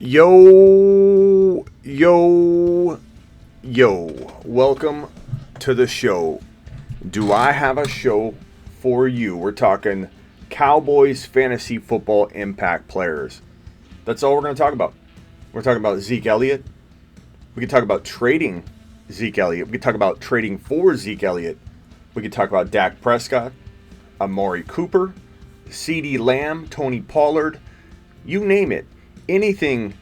Yo, yo, yo. Welcome to the show. Do I have a show for you? We're talking Cowboys fantasy football impact players. That's all we're going to talk about. We're talking about Zeke Elliott. We can talk about trading Zeke Elliott. We can talk about trading for Zeke Elliott. We can talk about Dak Prescott, Amari Cooper, CeeDee Lamb, Tony Pollard. You name it. Anything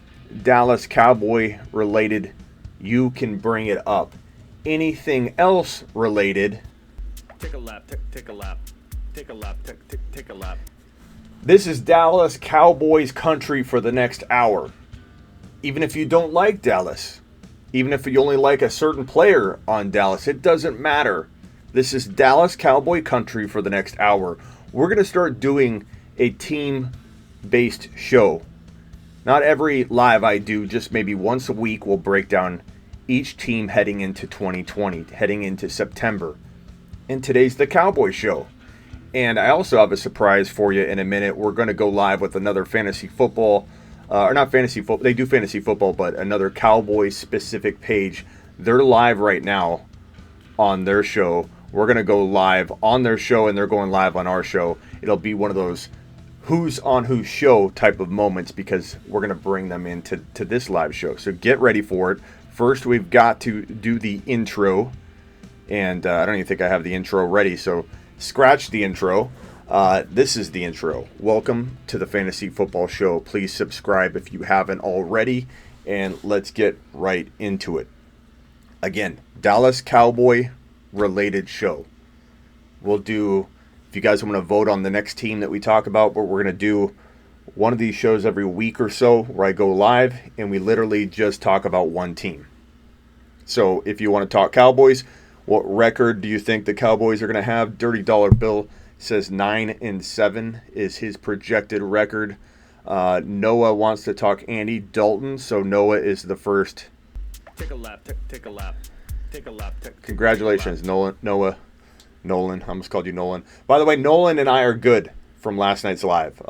Dallas Cowboy related, you can bring it up. Anything else related, take a lap. This is Dallas Cowboys country for the next hour. Even if you don't like Dallas, even if you only like a certain player on Dallas, it doesn't matter. This is Dallas Cowboy country for the next hour. We're going to start doing a team-based show. Not every live I do, just maybe once a week we'll break down each team heading into 2020, heading into September. And today's the Cowboy Show. And I also have a surprise for you in a minute. We're going to go live with another fantasy football, or not fantasy football, they do fantasy football, but another Cowboys specific page. They're live right now on their show. We're going to go live on their show and they're going live on our show. It'll be one of those who's on whose show type of moments because we're going to bring them into this live show. So get ready for it. First, we've got to do the intro. And I don't even think I have the intro ready, so scratch the intro. This is the intro. Welcome to the Fantasy Football Show. Please subscribe if you haven't already. And let's get right into it. Again, Dallas Cowboy related show. We'll do... If you guys want to vote on the next team that we talk about, but we're going to do one of these shows every week or so where I go live and we literally just talk about one team. So if you want to talk Cowboys, what record do you think the Cowboys are going to have? Dirty Dollar Bill says 9-7 is his projected record. Noah wants to talk Andy Dalton, so Noah is the first. Take a lap. Congratulations, Noah. Nolan. I almost called you Nolan. By the way, Nolan and I are good from last night's live.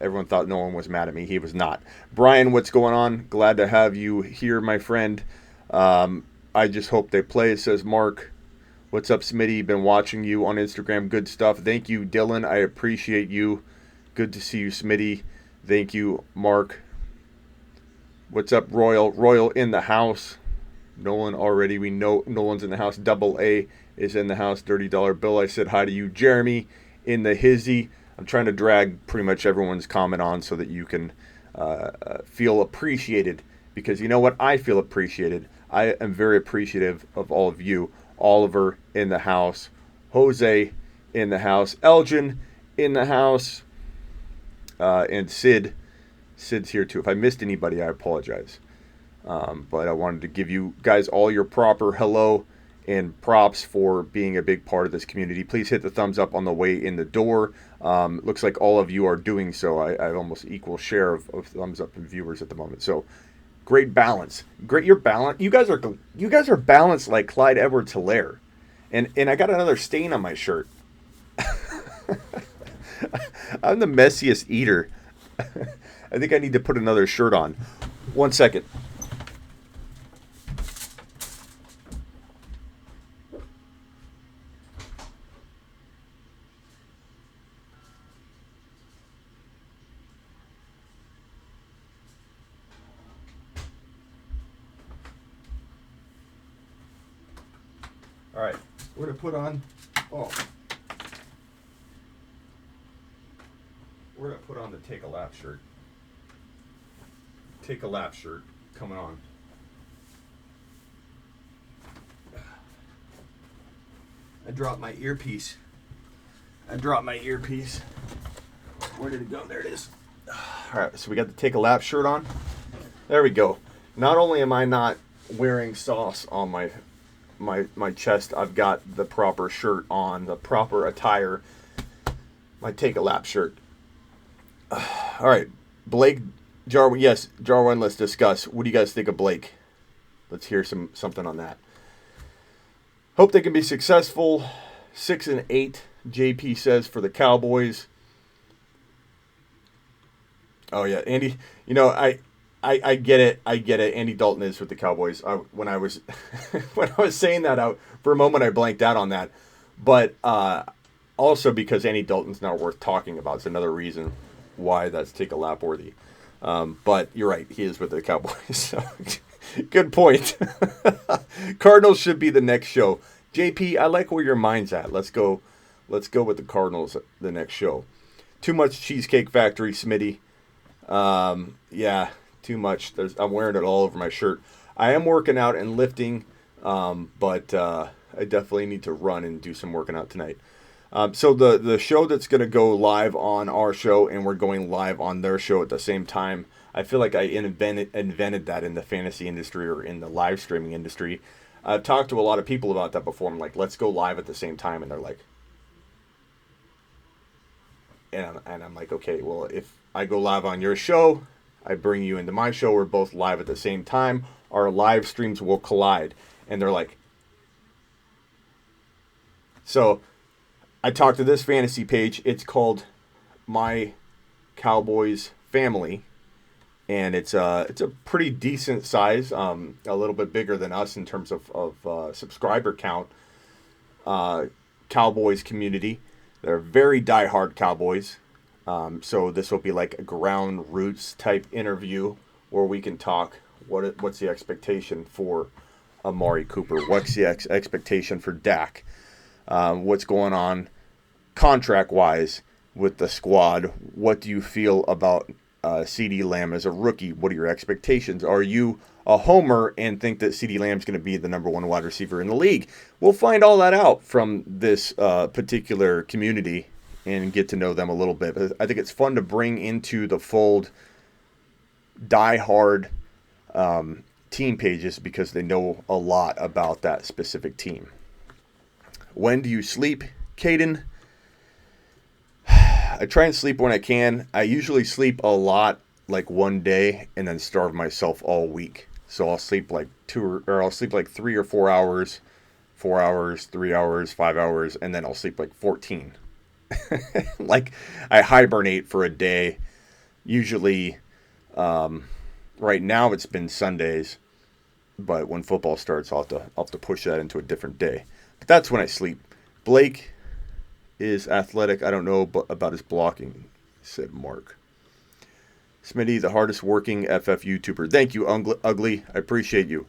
Everyone thought Nolan was mad at me. He was not. Brian, what's going on? Glad to have you here, my friend. I just hope they play, says Mark. What's up, Smitty? Been watching you on Instagram. Good stuff. Thank you, Dylan. I appreciate you. Good to see you, Smitty. Thank you, Mark. What's up, Royal? Royal in the house. Nolan already. We know Nolan's in the house. Double A is in the house. Dirty Dollar Bill. I said hi to you. Jeremy in the hizzy. I'm trying to drag pretty much everyone's comment on so that you can feel appreciated. Because you know what? I feel appreciated. I am very appreciative of all of you. Oliver in the house. Jose in the house. Elgin in the house. And Sid. Sid's here too. If I missed anybody, I apologize. But I wanted to give you guys all your proper hello and props for being a big part of this community. Please hit the thumbs up on the way in the door. Looks like all of you are doing so. I have almost equal share of thumbs up and viewers at the moment. So great balance. Great, you're balanced. You guys are balanced like Clyde Edwards-Helaire. And I got another stain on my shirt. I'm the messiest eater. I think I need to put another shirt on. 1 second. All right, we're going to put on, we're going to put on the Take a Lap shirt. Take a Lap shirt coming on. I dropped my earpiece. Where did it go? There it is. All right, so we got the Take a Lap shirt on. There we go. Not only am I not wearing sauce on my chest, I've got the proper shirt on, the proper attire, my Take a Lap shirt. All right, Blake, Jarwin, yes, Jarwin, let's discuss. What do you guys think of Blake? Let's hear something on that. Hope they can be successful. 6-8, JP says, for the Cowboys. Oh, yeah, Andy, I get it. I get it. Andy Dalton is with the Cowboys. When I was when I was saying that out for a moment, I blanked out on that. But also because Andy Dalton's not worth talking about. It's another reason why that's take a lap worthy. But you're right. He is with the Cowboys. So good point. Cardinals should be the next show. JP, I like where your mind's at. Let's go with the Cardinals the next show. Too much Cheesecake Factory, Smitty. Yeah. Too much. I'm wearing it all over my shirt. I am working out and lifting, but I definitely need to run and do some working out tonight. So the show that's going to go live on our show and we're going live on their show at the same time, I feel like I invented that in the fantasy industry or in the live streaming industry. I've talked to a lot of people about that before. I'm like, let's go live at the same time. And they're like, and I'm like, okay, well, if I go live on your show, I bring you into my show. We're both live at the same time. Our live streams will collide. And they're like, so I talked to this fantasy page. It's called My Cowboys Family. And it's a pretty decent size, a little bit bigger than us in terms of subscriber count. Cowboys community. They're very diehard Cowboys. So this will be like a ground roots type interview where we can talk what's the expectation for Amari Cooper, what's the expectation for Dak, what's going on contract wise with the squad, what do you feel about CeeDee Lamb as a rookie, what are your expectations, are you a homer and think that CeeDee Lamb's going to be the number one wide receiver in the league? We'll find all that out from this particular community and get to know them a little bit. I think it's fun to bring into the fold die-hard team pages because they know a lot about that specific team. When do you sleep, Caden? I try and sleep when I can. I usually sleep a lot like one day and then starve myself all week. So I'll sleep like 3 or 4 hours, 4 hours, 3 hours, 5 hours, and then I'll sleep like 14. Like I hibernate for a day. Usually, right now it's been Sundays, but when football starts, I'll have to push that into a different day. But that's when I sleep. Blake is athletic. I don't know about his blocking, said Mark. Smitty, the hardest working FF YouTuber. Thank you, Ugly. I appreciate you.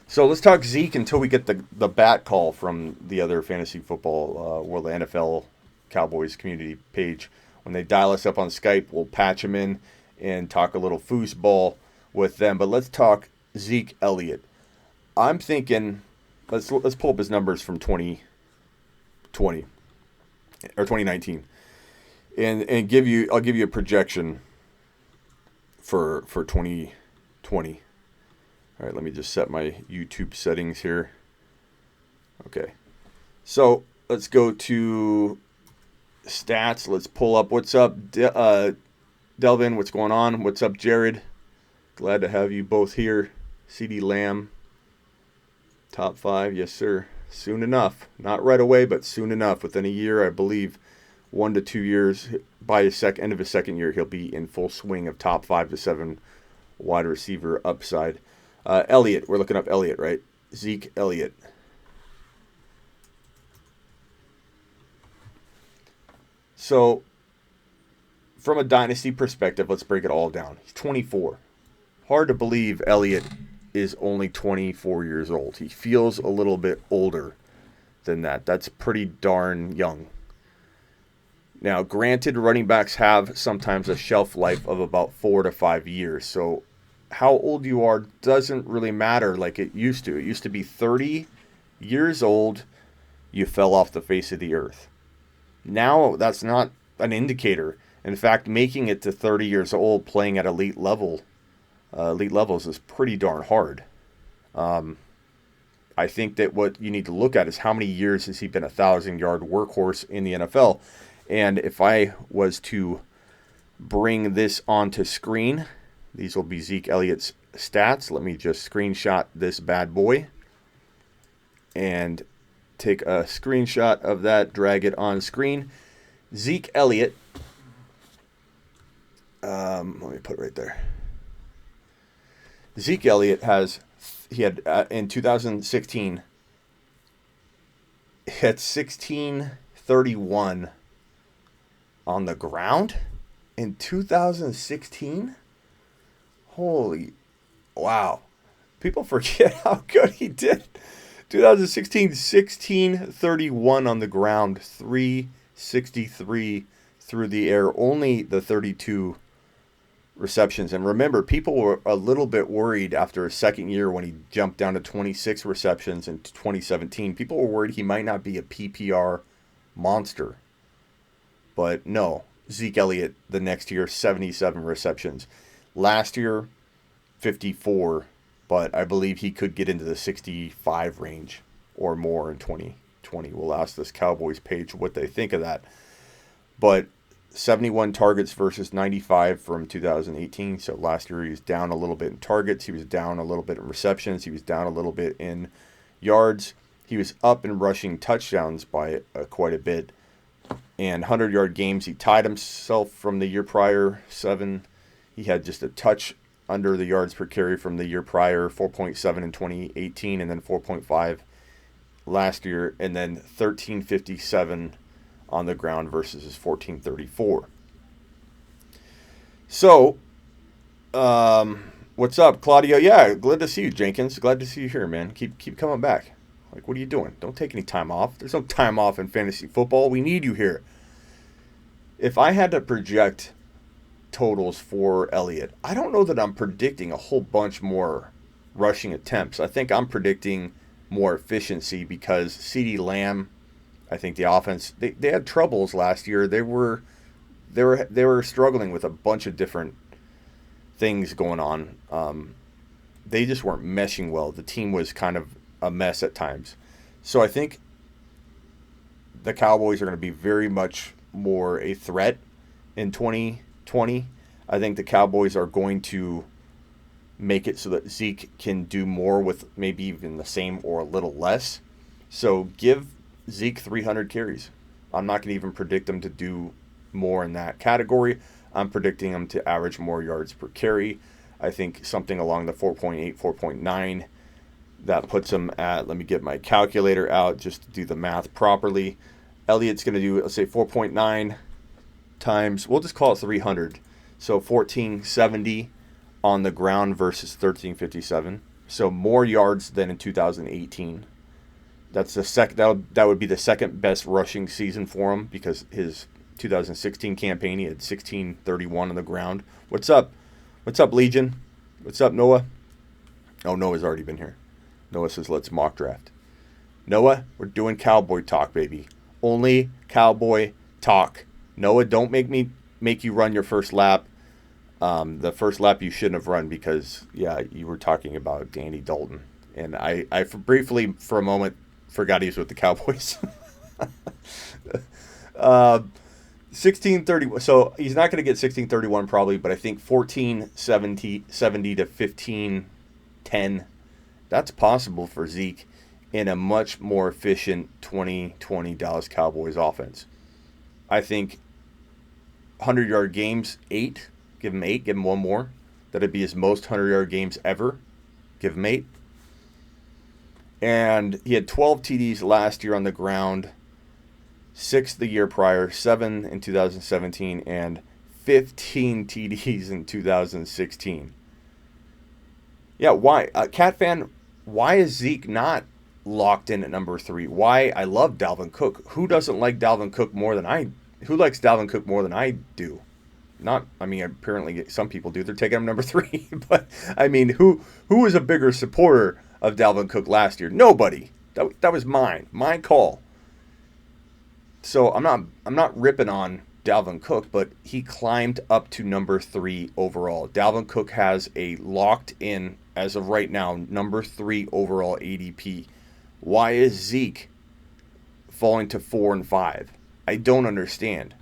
So let's talk Zeke until we get the bat call from the other fantasy football, the NFL Cowboys community page. When they dial us up on Skype, we'll patch them in and talk a little foosball with them. But let's talk Zeke Elliott. I'm thinking, let's pull up his numbers from 2020 or 2019, and I'll give you a projection for 2020. All right, let me just set my YouTube settings here. Okay, so let's go to stats. Let's pull up what's up, Delvin. What's going on? What's up, Jared? Glad to have you both here. CeeDee Lamb, top 5, yes sir. Soon enough, not right away, but soon enough. Within a year, I believe, 1 to 2 years. By the end of his second year, he'll be in full swing of top 5 to 7 wide receiver upside. Elliott, we're looking up Elliott, right? Zeke Elliott. So, from a dynasty perspective, let's break it all down. He's 24. Hard to believe Elliott is only 24 years old. He feels a little bit older than that. That's pretty darn young. Now, granted, running backs have sometimes a shelf life of about 4 to 5 years. So how old you are doesn't really matter like it used to. It used to be 30 years old, you fell off the face of the earth. Now, that's not an indicator. In fact, making it to 30 years old playing at elite levels is pretty darn hard. I think that what you need to look at is how many years has he been a 1,000-yard workhorse in the NFL. And if I was to bring this onto screen, these will be Zeke Elliott's stats. Let me just screenshot this bad boy and take a screenshot of that, drag it on screen. Zeke Elliott, let me put it right there. Zeke Elliott had in 2016, he had 1631 on the ground in 2016. Holy, wow. People forget how good he did. 2016, 1631 on the ground, 363 through the air, only the 32 receptions. And remember, people were a little bit worried after his second year when he jumped down to 26 receptions in 2017. People were worried he might not be a PPR monster. But no, Zeke Elliott the next year, 77 receptions. Last year, 54, but I believe he could get into the 65 range or more in 2020. We'll ask this Cowboys page what they think of that. But 71 targets versus 95 from 2018. So last year he was down a little bit in targets. He was down a little bit in receptions. He was down a little bit in yards. He was up in rushing touchdowns by quite a bit. And 100-yard games, he tied himself from the year prior, 7. He had just a touch under the yards per carry from the year prior, 4.7 in 2018, and then 4.5 last year, and then 1357 on the ground versus his 1434. So, what's up, Claudio? Yeah, glad to see you, Jenkins. Glad to see you here, man. Keep coming back. Like, what are you doing? Don't take any time off. There's no time off in fantasy football. We need you here. If I had to project totals for Elliott, I don't know that I'm predicting a whole bunch more rushing attempts. I think I'm predicting more efficiency because CeeDee Lamb, I think the offense, they had troubles last year. They were struggling with a bunch of different things going on. They just weren't meshing well. The team was kind of a mess at times. So I think the Cowboys are going to be very much more a threat in 2020. I think the Cowboys are going to make it so that Zeke can do more with maybe even the same or a little less. So give Zeke 300 carries. I'm not going to even predict him to do more in that category. I'm predicting him to average more yards per carry. I think something along the 4.8, 4.9. That puts him at, let me get my calculator out just to do the math properly. Elliott's going to do, let's say, 4.9 times, we'll just call it 300. So 1470 on the ground versus 1357. So more yards than in 2018. That's the that would be the second best rushing season for him because his 2016 campaign, he had 1631 on the ground. What's up? What's up, Legion? What's up, Noah? Oh, Noah's already been here. Noah says, let's mock draft. Noah, we're doing cowboy talk, baby. Only cowboy talk. Noah, don't make you run your first lap. The first lap you shouldn't have run because, yeah, you were talking about Danny Dalton. And I briefly, for a moment, forgot he was with the Cowboys. 1631. So he's not going to get 1631 probably, but I think 1470 to 1510. That's possible for Zeke in a much more efficient 2020 Dallas Cowboys offense. I think 100-yard games, 8. Give him 8. Give him one more. That'd be his most 100-yard games ever. Give him 8. And he had 12 TDs last year on the ground, 6 the year prior, 7 in 2017, and 15 TDs in 2016. Yeah, why? Cat fan, why is Zeke not locked in at number 3? Why? I love Dalvin Cook. Who doesn't like Dalvin Cook more than I? Who likes Dalvin Cook more than I do? Apparently some people do. They're taking him number 3. But, I mean, who was a bigger supporter of Dalvin Cook last year? Nobody. That was my call. So I'm not ripping on Dalvin Cook, but he climbed up to number 3 overall. Dalvin Cook has a locked in, as of right now, number 3 overall ADP. Why is Zeke falling to 4 and 5? I don't understand.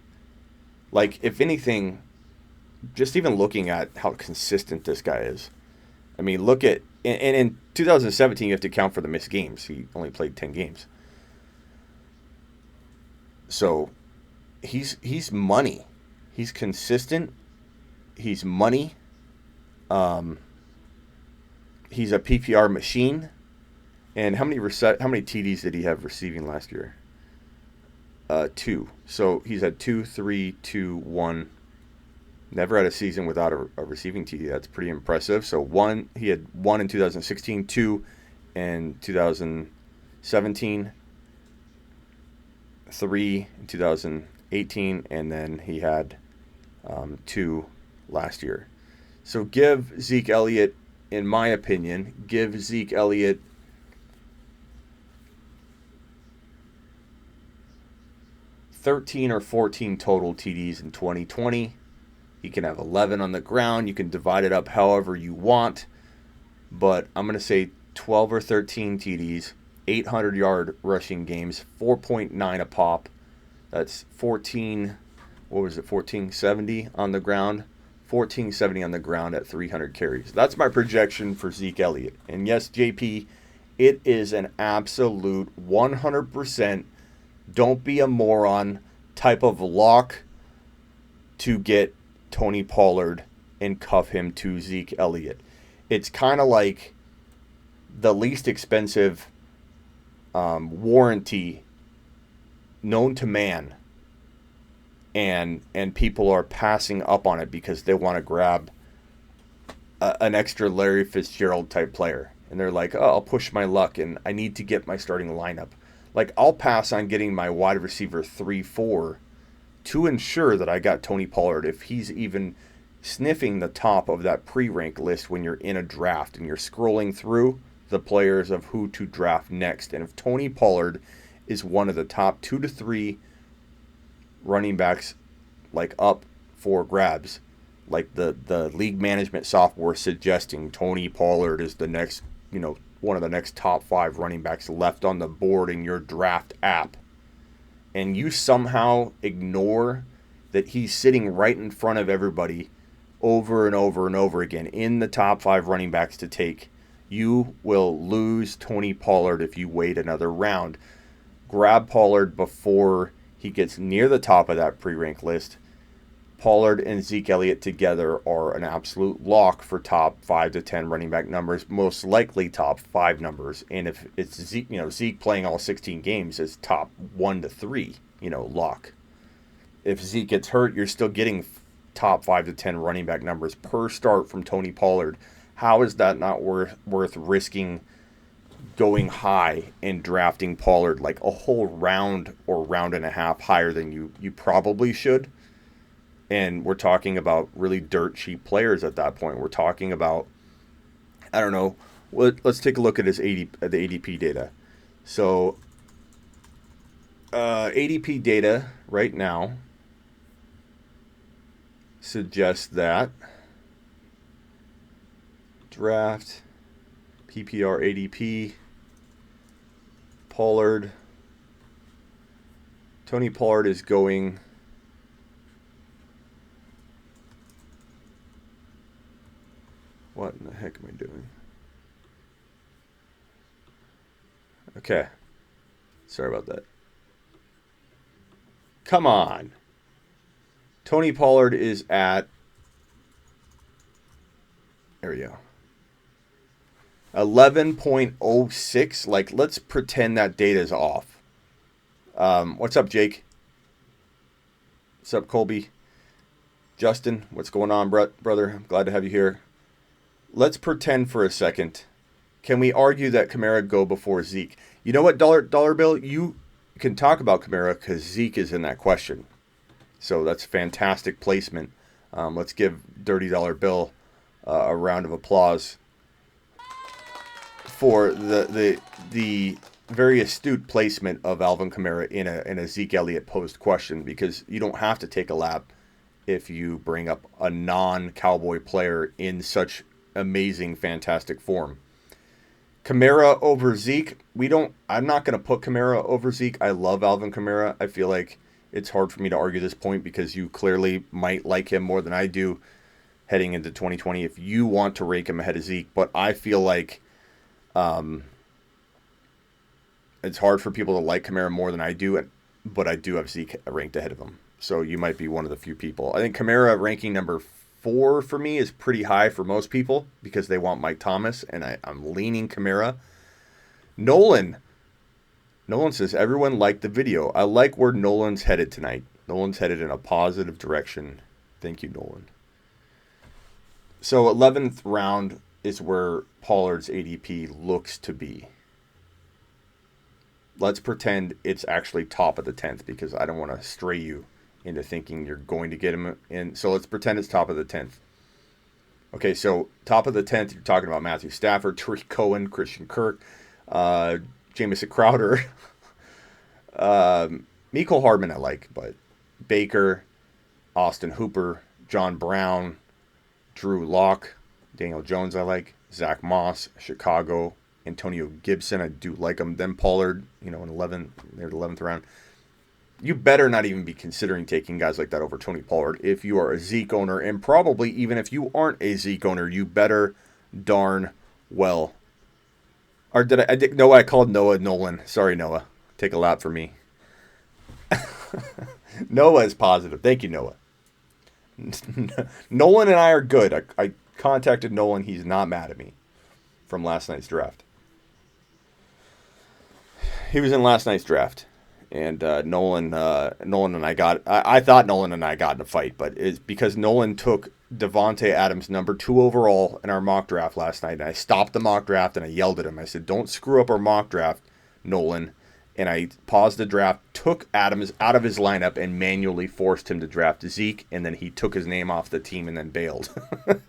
Like, if anything, just even looking at how consistent this guy is. I mean, look at, and in 2017, you have to account for the missed games. He only played 10 games. So he's money. He's consistent. He's money. He's a PPR machine. And how many TDs did he have receiving last year? 2. So he's had 2, 3, 2, 1. Never had a season without a receiving TD. That's pretty impressive. So he had 1 in 2016, 2 in 2017, 3 in 2018, and then he had 2 last year. So give Zeke Elliott, in my opinion, give Zeke Elliott 13 or 14 total TDs in 2020. He can have 11 on the ground. You can divide it up however you want. But I'm going to say 12 or 13 TDs, 800-yard rushing games, 4.9 a pop. That's 1470 on the ground. 1470 on the ground at 300 carries. That's my projection for Zeke Elliott. And yes, JP, it is an absolute 100% don't be a moron type of lock to get Tony Pollard and cuff him to Zeke Elliott. It's kind of like the least expensive warranty known to man, and people are passing up on it because they want to grab an extra Larry Fitzgerald type player, and they're like, oh, I'll push my luck and I need to get my starting lineup. Like, I'll pass on getting my wide receiver 3-4 to ensure that I got Tony Pollard if he's even sniffing the top of that pre-rank list when you're in a draft and you're scrolling through the players of who to draft next. And if Tony Pollard is one of the top 2 to 3 running backs, like, up for grabs, like the league management software suggesting Tony Pollard is the next, one of the next top 5 running backs left on the board in your draft app, and you somehow ignore that he's sitting right in front of everybody over and over and over again in the top 5 running backs to take, you will lose Tony Pollard if you wait another round. Grab Pollard before he gets near the top of that pre-rank list. Pollard and Zeke Elliott together are an absolute lock for top 5 to 10 running back numbers, most likely top 5 numbers. And if it's Zeke, Zeke playing all 16 games, is top 1 to 3, lock. If Zeke gets hurt, you're still getting top 5 to 10 running back numbers per start from Tony Pollard. How is that not worth risking going high and drafting Pollard like a whole round or round and a half higher than you probably should? And we're talking about really dirt cheap players at that point. We're talking about, I don't know. Let's take a look at the ADP data. So, ADP data right now suggests that draft, PPR ADP, Pollard, Tony Pollard is going What in the heck am I doing? Okay. Sorry about that. Come on. Tony Pollard is at... There we go. 11.06. Like, let's pretend that data is off. What's up, Jake? What's up, Colby? Justin, what's going on, brother? I'm glad to have you here. Let's pretend for a second. Can we argue that Kamara go before Zeke? You know what, Dollar Bill? You can talk about Kamara because Zeke is in that question. So that's fantastic placement. Let's give Dirty Dollar Bill a round of applause for the very astute placement of Alvin Kamara in a Zeke Elliott posed question, because you don't have to take a lap if you bring up a non-Cowboy player in such amazing, fantastic form. Kamara over Zeke. I'm not going to put Kamara over Zeke. I love Alvin Kamara. I feel like it's hard for me to argue this point because you clearly might like him more than I do heading into 2020 if you want to rank him ahead of Zeke. But I feel like it's hard for people to like Kamara more than I do, but I do have Zeke ranked ahead of him. So you might be one of the few people. I think Kamara ranking number 4 for me is pretty high for most people because they want Mike Thomas, and I'm leaning Kamara. Nolan says, everyone liked the video. I like where Nolan's headed tonight. Nolan's headed in a positive direction. Thank you, Nolan. So 11th round is where Pollard's ADP looks to be. Let's pretend it's actually top of the 10th because I don't want to stray you into thinking you're going to get him in. So let's pretend it's top of the 10th. Okay, so top of the 10th, you're talking about Matthew Stafford, Tariq Cohen, Christian Kirk, Jamison Crowder, Mecole Hardman I like, but Baker, Austin Hooper, John Brown, Drew Lock, Daniel Jones I like, Zach Moss, Chicago, Antonio Gibson, I do like him. Then Pollard, in 11th round. You better not even be considering taking guys like that over Tony Pollard if you are a Zeke owner, and probably even if you aren't a Zeke owner, you better darn well. Or I called Noah Nolan. Sorry, Noah. Take a lap for me. Noah is positive. Thank you, Noah. Nolan and I are good. I contacted Nolan. He's not mad at me from last night's draft. He was in last night's draft. And Nolan and I I thought Nolan and I got in a fight, but it's because Nolan took Devontae Adams number 2 overall in our mock draft last night. And I stopped the mock draft and I yelled at him. I said, don't screw up our mock draft, Nolan. And I paused the draft, took Adams out of his lineup, and manually forced him to draft Zeke. And then he took his name off the team and then bailed.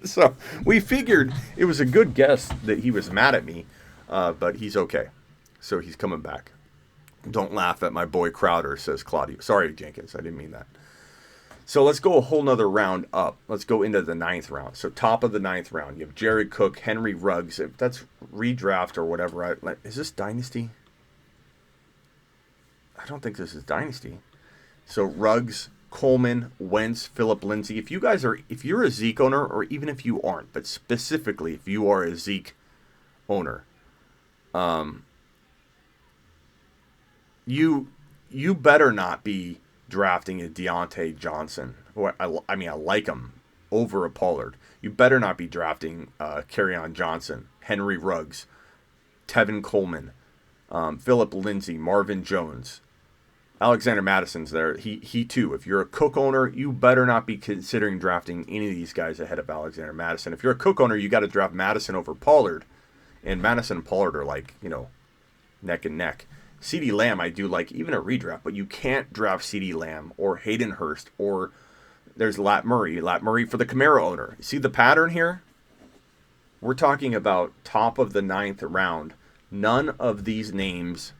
So we figured it was a good guess that he was mad at me, but he's okay. So he's coming back. Don't laugh at my boy Crowder, says Claudio. Sorry, Jenkins, I didn't mean that. So let's go a whole nother round up. Let's go into the 9th round. So top of the 9th round, you have Jared Cook, Henry Ruggs. If that's redraft or whatever. Is this Dynasty? I don't think this is Dynasty. So Ruggs, Coleman, Wentz, Phillip Lindsay. If you're a Zeke owner, or even if you aren't, but specifically if you are a Zeke owner, you better not be drafting a Deontay Johnson. I like him over a Pollard. You better not be drafting Kerryon Johnson, Henry Ruggs, Tevin Coleman, Phillip Lindsay, Marvin Jones. Alexander Madison's there. He too. If you're a Cook owner, you better not be considering drafting any of these guys ahead of Alexander Madison. If you're a Cook owner, you got to draft Madison over Pollard. And Madison and Pollard are neck and neck. CeeDee Lamb, I do like even a redraft, but you can't draft CeeDee Lamb or Hayden Hurst, or there's Lat Murray for the Kamara owner. See the pattern here? We're talking about top of the 9th round. None of these names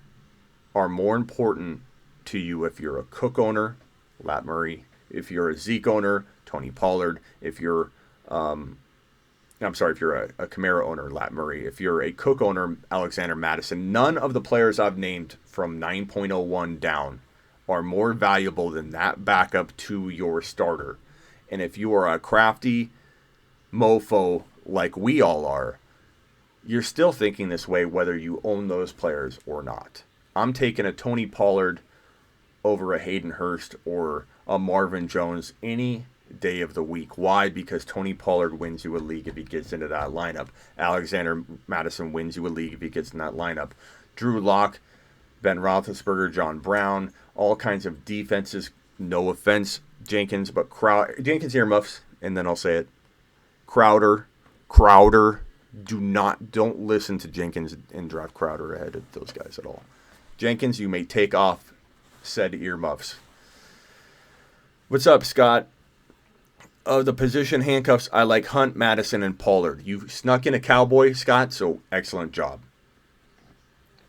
are more important to you if you're a Cook owner, Lat Murray. If you're a Zeke owner, Tony Pollard. If you're if you're a Kamara owner, Lat Murray. If you're a Cook owner, Alexander Madison. None of the players I've named from 9.01 down are more valuable than that backup to your starter. And if you are a crafty mofo like we all are, you're still thinking this way whether you own those players or not. I'm taking a Tony Pollard over a Hayden Hurst or a Marvin Jones any day of the week. Why? Because Tony Pollard wins you a league if he gets into that lineup. Alexander Madison wins you a league if he gets in that lineup. Drew Lock, Ben Roethlisberger, John Brown, all kinds of defenses. No offense, Jenkins, but Jenkins earmuffs, and then I'll say it. Crowder. Don't listen to Jenkins and draft Crowder ahead of those guys at all. Jenkins, you may take off said earmuffs. What's up, Scott? Of the position handcuffs, I like Hunt, Madison, and Pollard. You snuck in a Cowboy, Scott, so excellent job.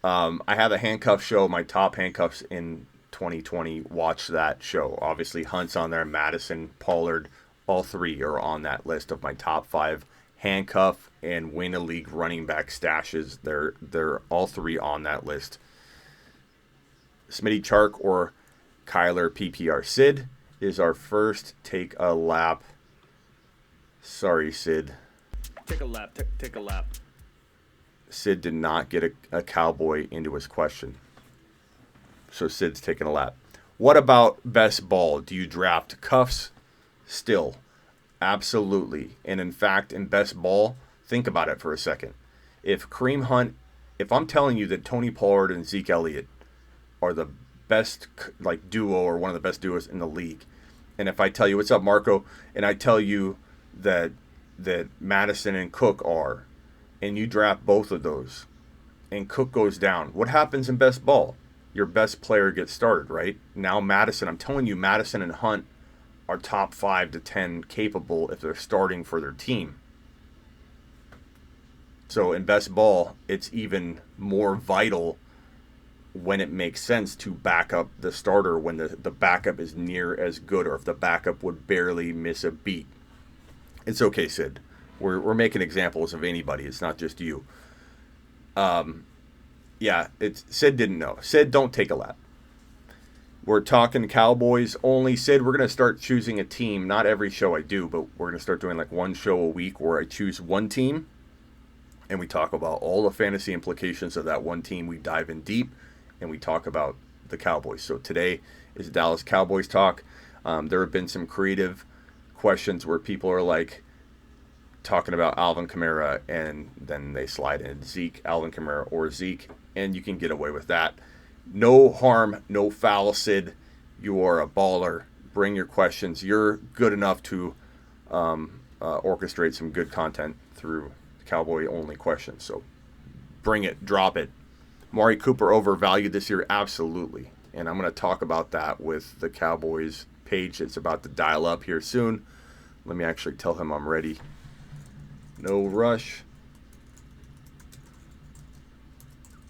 I have a handcuff show, my top handcuffs in 2020. Watch that show. Obviously, Hunt's on there, Madison, Pollard, all 3 are on that list of my top 5 handcuff and win a league running back stashes. They're all 3 on that list. Smitty Chark or Kyler PPR. Sid is our first take a lap. Sorry, Sid. Take a lap. Take a lap. Sid did not get a Cowboy into his question. So Sid's taking a lap. What about best ball? Do you draft cuffs still? Absolutely. And in fact, in best ball, think about it for a second. If Kareem Hunt, if I'm telling you that Tony Pollard and Zeke Elliott are the best like duo or one of the best duos in the league, and if I tell you what's up, Marco, and I tell you that Madison and Cook are, and you draft both of those, and Cook goes down, what happens in best ball? Your best player gets started, right? Now Madison, I'm telling you, Madison and Hunt are top 5 to 10 capable if they're starting for their team. So in best ball, it's even more vital when it makes sense to back up the starter when the backup is near as good, or if the backup would barely miss a beat. It's okay, Sid. We're making examples of anybody. It's not just you. Yeah, Sid didn't know. Sid, don't take a lap. We're talking Cowboys only. Sid, we're going to start choosing a team. Not every show I do, but we're going to start doing like one show a week where I choose one team and we talk about all the fantasy implications of that one team. We dive in deep and we talk about the Cowboys. So today is Dallas Cowboys talk. There have been some creative questions where people are like talking about Alvin Kamara and then they slide in Zeke, Alvin Kamara, or Zeke, and you can get away with that. No harm, no foul, Sid. You are a baller. Bring your questions. You're good enough to orchestrate some good content through Cowboy-only questions. So bring it. Drop it. Amari Cooper overvalued this year? Absolutely. And I'm going to talk about that with the Cowboys page that's about to dial up here soon. Let me actually tell him I'm ready. No rush.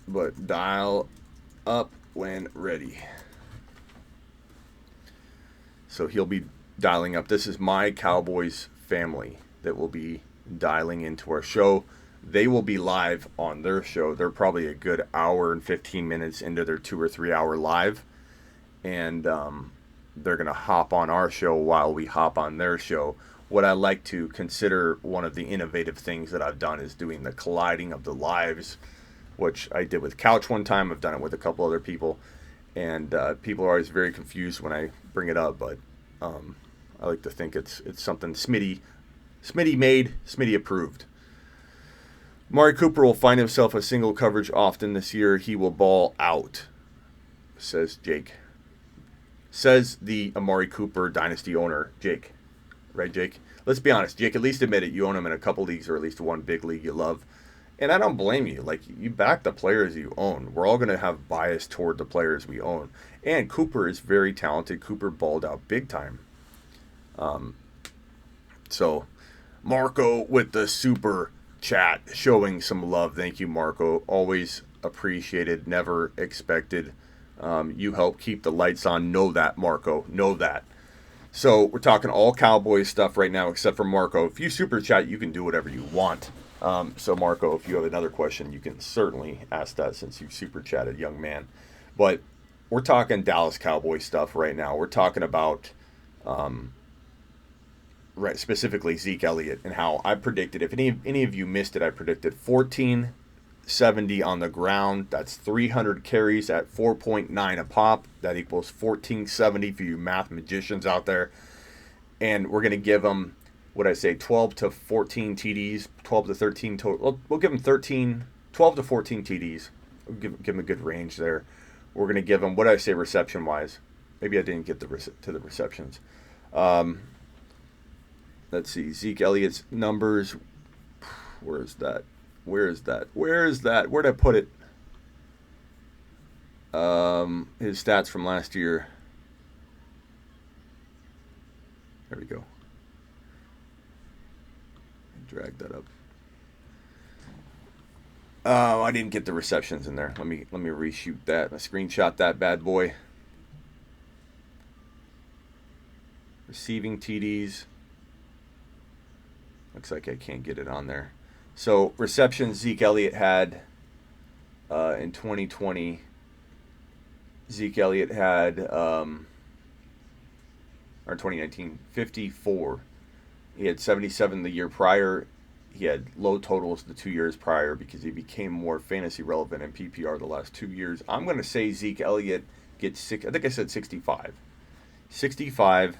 But dial up when ready. So he'll be dialing up. This is My Cowboys Family that will be dialing into our show. They will be live on their show. They're probably a good hour and 15 minutes into their 2 or 3 hour live. And they're going to hop on our show while we hop on their show. What I like to consider one of the innovative things that I've done is doing the colliding of the lives, which I did with Couch one time. I've done it with a couple other people. And people are always very confused when I bring it up. But I like to think it's something Smitty made, Smitty approved. Amari Cooper will find himself a single coverage often this year. He will ball out, says Jake. Says the Amari Cooper dynasty owner, Jake. Right, Jake? Let's be honest. Jake, at least admit it. You own him in a couple leagues or at least one big league you love. And I don't blame you. Like, you back the players you own. We're all going to have bias toward the players we own. And Cooper is very talented. Cooper balled out big time. So, Marco with the super chat showing some love. Thank you, Marco. Always appreciated. Never expected. You help keep the lights on. Know that, Marco. Know that. So, we're talking all Cowboys stuff right now except for Marco. If you super chat, you can do whatever you want. So, Marco, if you have another question, you can certainly ask that since you super chatted, young man. But we're talking Dallas Cowboys stuff right now. We're talking about right, specifically Zeke Elliott and how I predicted, if any of you missed it, I predicted 1470 on the ground. That's 300 carries at 4.9 a pop. That equals 1470 for you math magicians out there. And we're going to give them, what I say, 12 to 14 TDs, 12 to 13 total. We'll give them 12 to 14 TDs. We'll give them a good range there. We're going to give them, what I say reception-wise. Maybe I didn't get to the receptions. Let's see, Zeke Elliott's numbers. Where is that? Where'd I put it? His stats from last year. There we go. Drag that up. Oh, I didn't get the receptions in there. Let me reshoot that. I screenshot that bad boy. Receiving TDs. Looks like I can't get it on there. So receptions Zeke Elliott had in 2020. Zeke Elliott had, or 2019, 54. He had 77 the year prior. He had low totals the 2 years prior because he became more fantasy relevant in PPR the last 2 years. I'm going to say Zeke Elliott gets I think I said 65. 65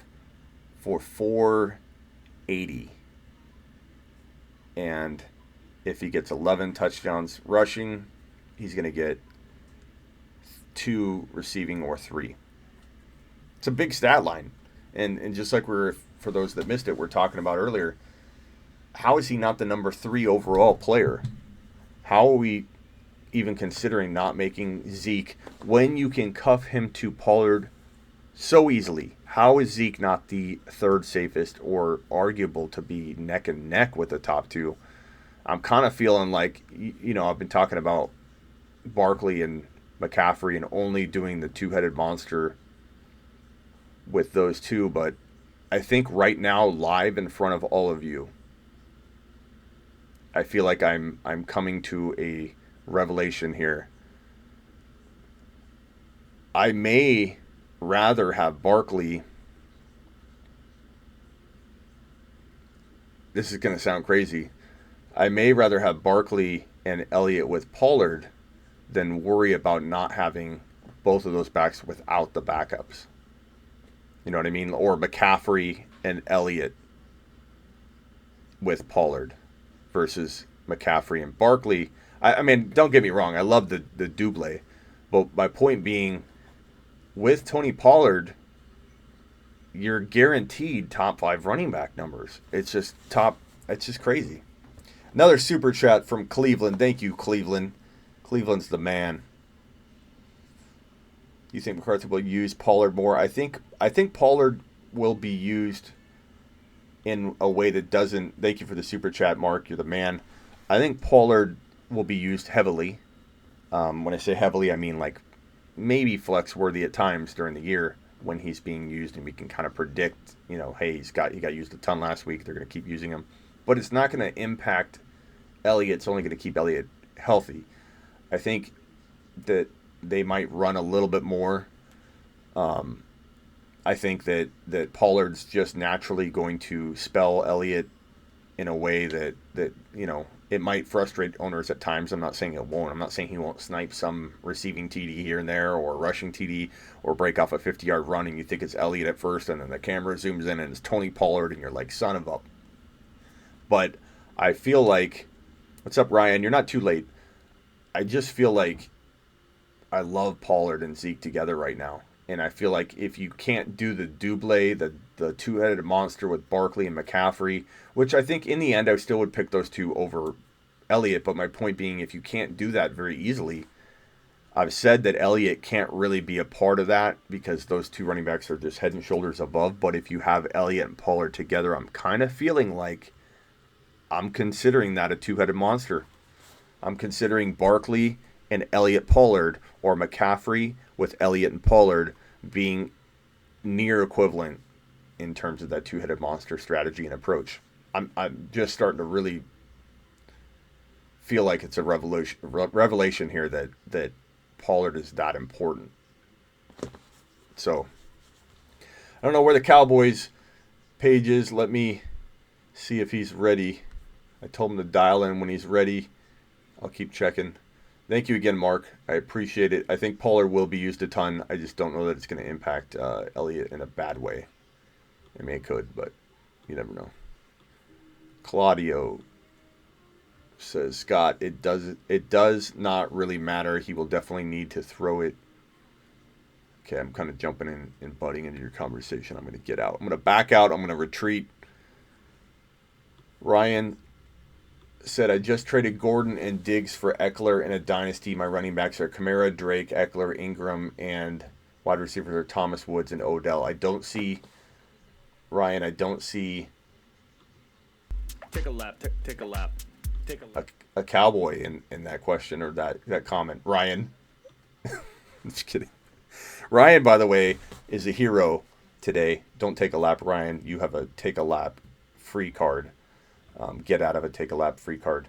for 80. And if he gets 11 touchdowns rushing, he's going to get 2 receiving or 3. It's a big stat line. And just like for those that missed it, we're talking about earlier, how is he not the number 3 overall player? How are we even considering not making Zeke when you can cuff him to Pollard so easily? How is Zeke not the 3rd safest or arguable to be neck and neck with the top 2? I'm kind of feeling like, I've been talking about Barkley and McCaffrey and only doing the two-headed monster with those 2, but I think right now, live in front of all of you, I feel like I'm coming to a revelation here. I may rather have Barkley. This is going to sound crazy. I may rather have Barkley and Elliott with Pollard than worry about not having both of those backs without the backups. You know what I mean? Or McCaffrey and Elliott with Pollard versus McCaffrey and Barkley. I mean, don't get me wrong. I love the double. But my point being, with Tony Pollard, you're guaranteed top 5 running back numbers. It's just crazy. Another super chat from Cleveland. Thank you, Cleveland. Cleveland's the man. You think McCarthy will use Pollard more? I think Pollard will be used in a way that doesn't. Thank you for the super chat, Mark. You're the man. I think Pollard will be used heavily. When I say heavily, I mean like maybe flex worthy at times during the year when he's being used, and we can kind of predict, hey, he got used a ton last week. They're going to keep using him, but it's not going to impact Elliott. It's only going to keep Elliott healthy. I think that they might run a little bit more. I think that Pollard's just naturally going to spell Elliott in a way that it might frustrate owners at times. I'm not saying it won't. I'm not saying he won't snipe some receiving TD here and there or rushing TD or break off a 50-yard run and you think it's Elliott at first and then the camera zooms in and it's Tony Pollard and you're like, son of a... But I feel like... What's up, Ryan? You're not too late. I just feel like I love Pollard and Zeke together right now. And I feel like if you can't do the double, the two-headed monster with Barkley and McCaffrey, which I think in the end I still would pick those 2 over Elliott, but my point being, if you can't do that very easily, I've said that Elliott can't really be a part of that because those 2 running backs are just head and shoulders above. But if you have Elliott and Pollard together, I'm kind of feeling like I'm considering that a two-headed monster. I'm considering Barkley and Elliott Pollard or McCaffrey with Elliott and Pollard being near equivalent in terms of that two-headed monster strategy and approach. I'm just starting to really feel like it's a revelation here that Pollard is that important. So I don't know where the Cowboys page is. Let me see if he's ready. I told him to dial in when he's ready. I'll keep checking. Thank you again, Mark. I appreciate it. I think Pollard will be used a ton. I just don't know that it's going to impact Elliott in a bad way. I mean, it could, but you never know. Claudio says, Scott, it does not really matter. He will definitely need to throw it. Okay, I'm kind of jumping in and butting into your conversation. I'm going to get out. I'm going to back out. I'm going to retreat. Ryan said, I just traded Gordon and Diggs for Eckler in a dynasty. My running backs are Kamara, Drake, Eckler, Ingram, and wide receivers are Thomas, Woods, and Odell. I don't see, Ryan, Take a lap. Take a lap. Take a lap. A cowboy in that question or that comment. Ryan. Just kidding. Ryan, by the way, is a hero today. Don't take a lap, Ryan. You have a take a lap free card. Get out of a take a lap free card.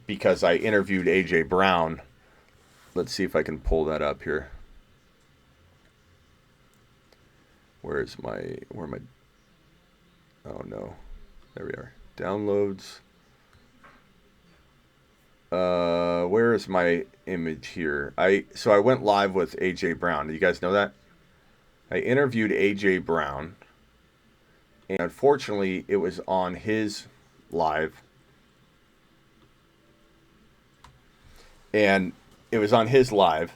Because I interviewed AJ Brown. Let's see if I can pull that up here. Where am I? Oh no. There we are. Downloads. Where is my image here? So I went live with AJ Brown. Do you guys know that? I interviewed AJ Brown. And unfortunately, it was on his live. And it was on his live.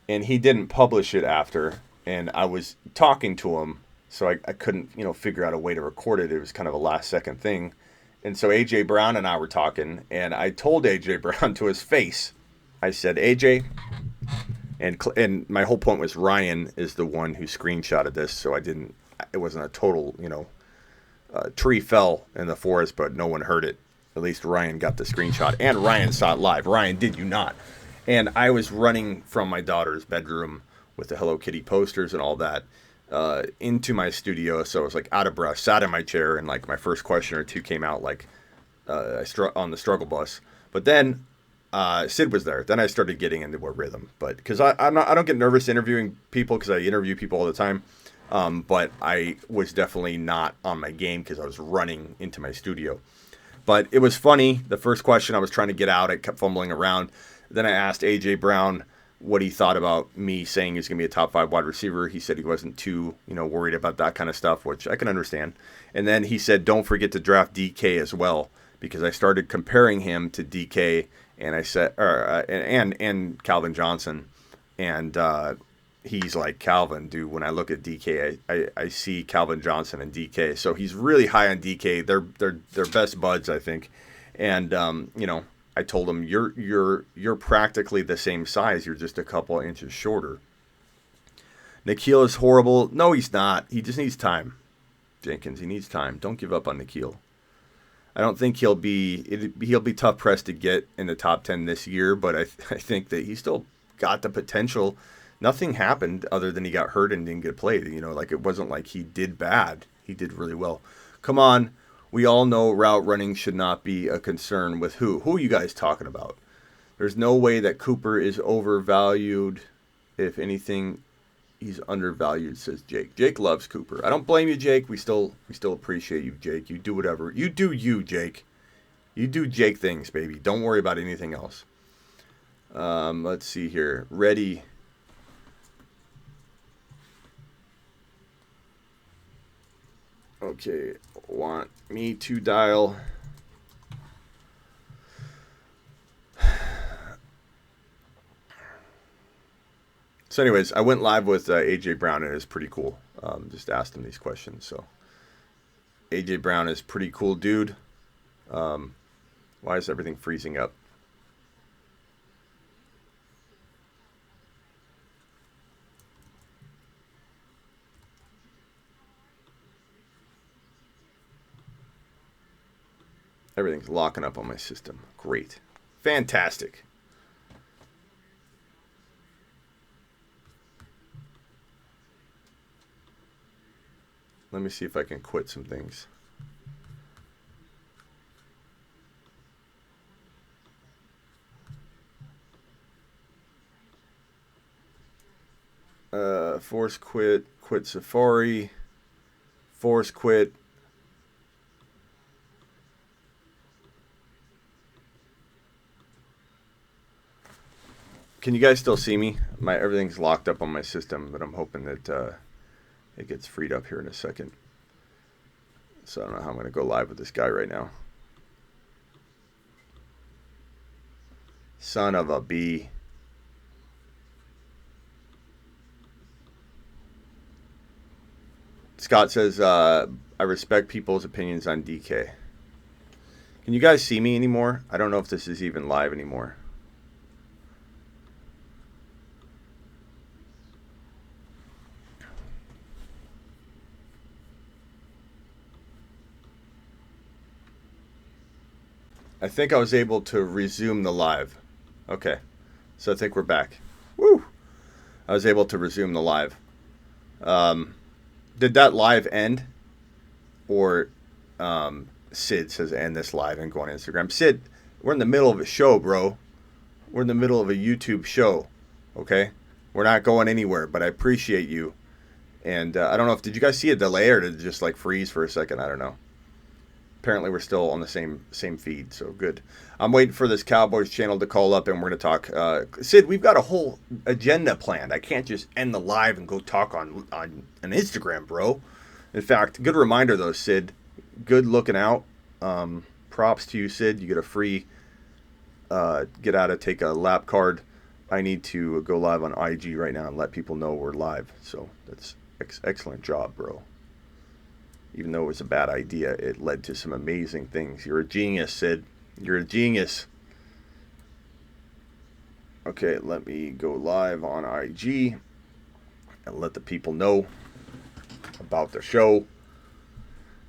And he didn't publish it after. And I was talking to him. So I couldn't, figure out a way to record it. It was kind of a last second thing. And so AJ Brown and I were talking. And I told AJ Brown to his face. I said, AJ... And my whole point was Ryan is the one who screenshotted this, so it wasn't a total, tree fell in the forest, but no one heard it. At least Ryan got the screenshot, and Ryan saw it live. Ryan, did you not? And I was running from my daughter's bedroom with the Hello Kitty posters and all that into my studio, so I was like out of breath, sat in my chair, and like my first question or two came out like on the struggle bus. But then Sid was there. Then I started getting into a rhythm, but because I don't get nervous interviewing people because I interview people all the time. But I was definitely not on my game because I was running into my studio. But it was funny. The first question I was trying to get out, I kept fumbling around. Then I asked AJ Brown what he thought about me saying he's going to be a top 5 wide receiver. He said he wasn't too, worried about that kind of stuff, which I can understand. And then he said, don't forget to draft DK as well, because I started comparing him to DK. And I said, and Calvin Johnson, and he's like, Calvin, dude. When I look at DK, I see Calvin Johnson and DK. So he's really high on DK. They're best buds, I think. And I told him, you're practically the same size. You're just a couple inches shorter. Nikhil is horrible. No, he's not. He just needs time, Jenkins. He needs time. Don't give up on Nikhil. I don't think he'll be tough pressed to get in the top 10 this year, but I think that he still got the potential. Nothing happened other than he got hurt and didn't get played. Like it wasn't like he did bad. He did really well. Come on. We all know route running should not be a concern with who. Who are you guys talking about? There's no way that Cooper is overvalued. If anything, he's undervalued, says Jake. Jake loves Cooper. I don't blame you, Jake. We still appreciate you, Jake. You do whatever. You do you, Jake. You do Jake things, baby. Don't worry about anything else. Let's see here. Ready. Okay. Want me to dial. So anyways, I went live with AJ Brown, and it was pretty cool. Just asked him these questions. So AJ Brown is pretty cool dude. Why is everything freezing up? Everything's locking up on my system. Great. Fantastic. Let me see if I can quit some things. Force quit, quit Safari, force quit. Can you guys still see me? Everything's locked up on my system, but I'm hoping that it gets freed up here in a second. So I don't know how I'm going to go live with this guy right now. Son of a bee. Scott says, I respect people's opinions on DK. Can you guys see me anymore? I don't know if this is even live anymore. I think I was able to resume the live. Okay. So I think we're back. Woo! I was able to resume the live. Did that live end? Or Sid says end this live and go on Instagram. Sid, we're in the middle of a show, bro. We're in the middle of a YouTube show. Okay? We're not going anywhere, but I appreciate you. And I don't know did you guys see a delay or did it just like freeze for a second? I don't know. Apparently, we're still on the same feed, so good. I'm waiting for this Cowboys channel to call up, and we're going to talk. Sid, we've got a whole agenda planned. I can't just end the live and go talk on an Instagram, bro. In fact, good reminder though, Sid. Good looking out. Props to you, Sid. You get a free get out of take a lap card. I need to go live on IG right now and let people know we're live. So that's excellent job, bro. Even though it was a bad idea, it led to some amazing things. You're a genius, Sid. You're a genius. Okay, let me go live on IG and let the people know about the show.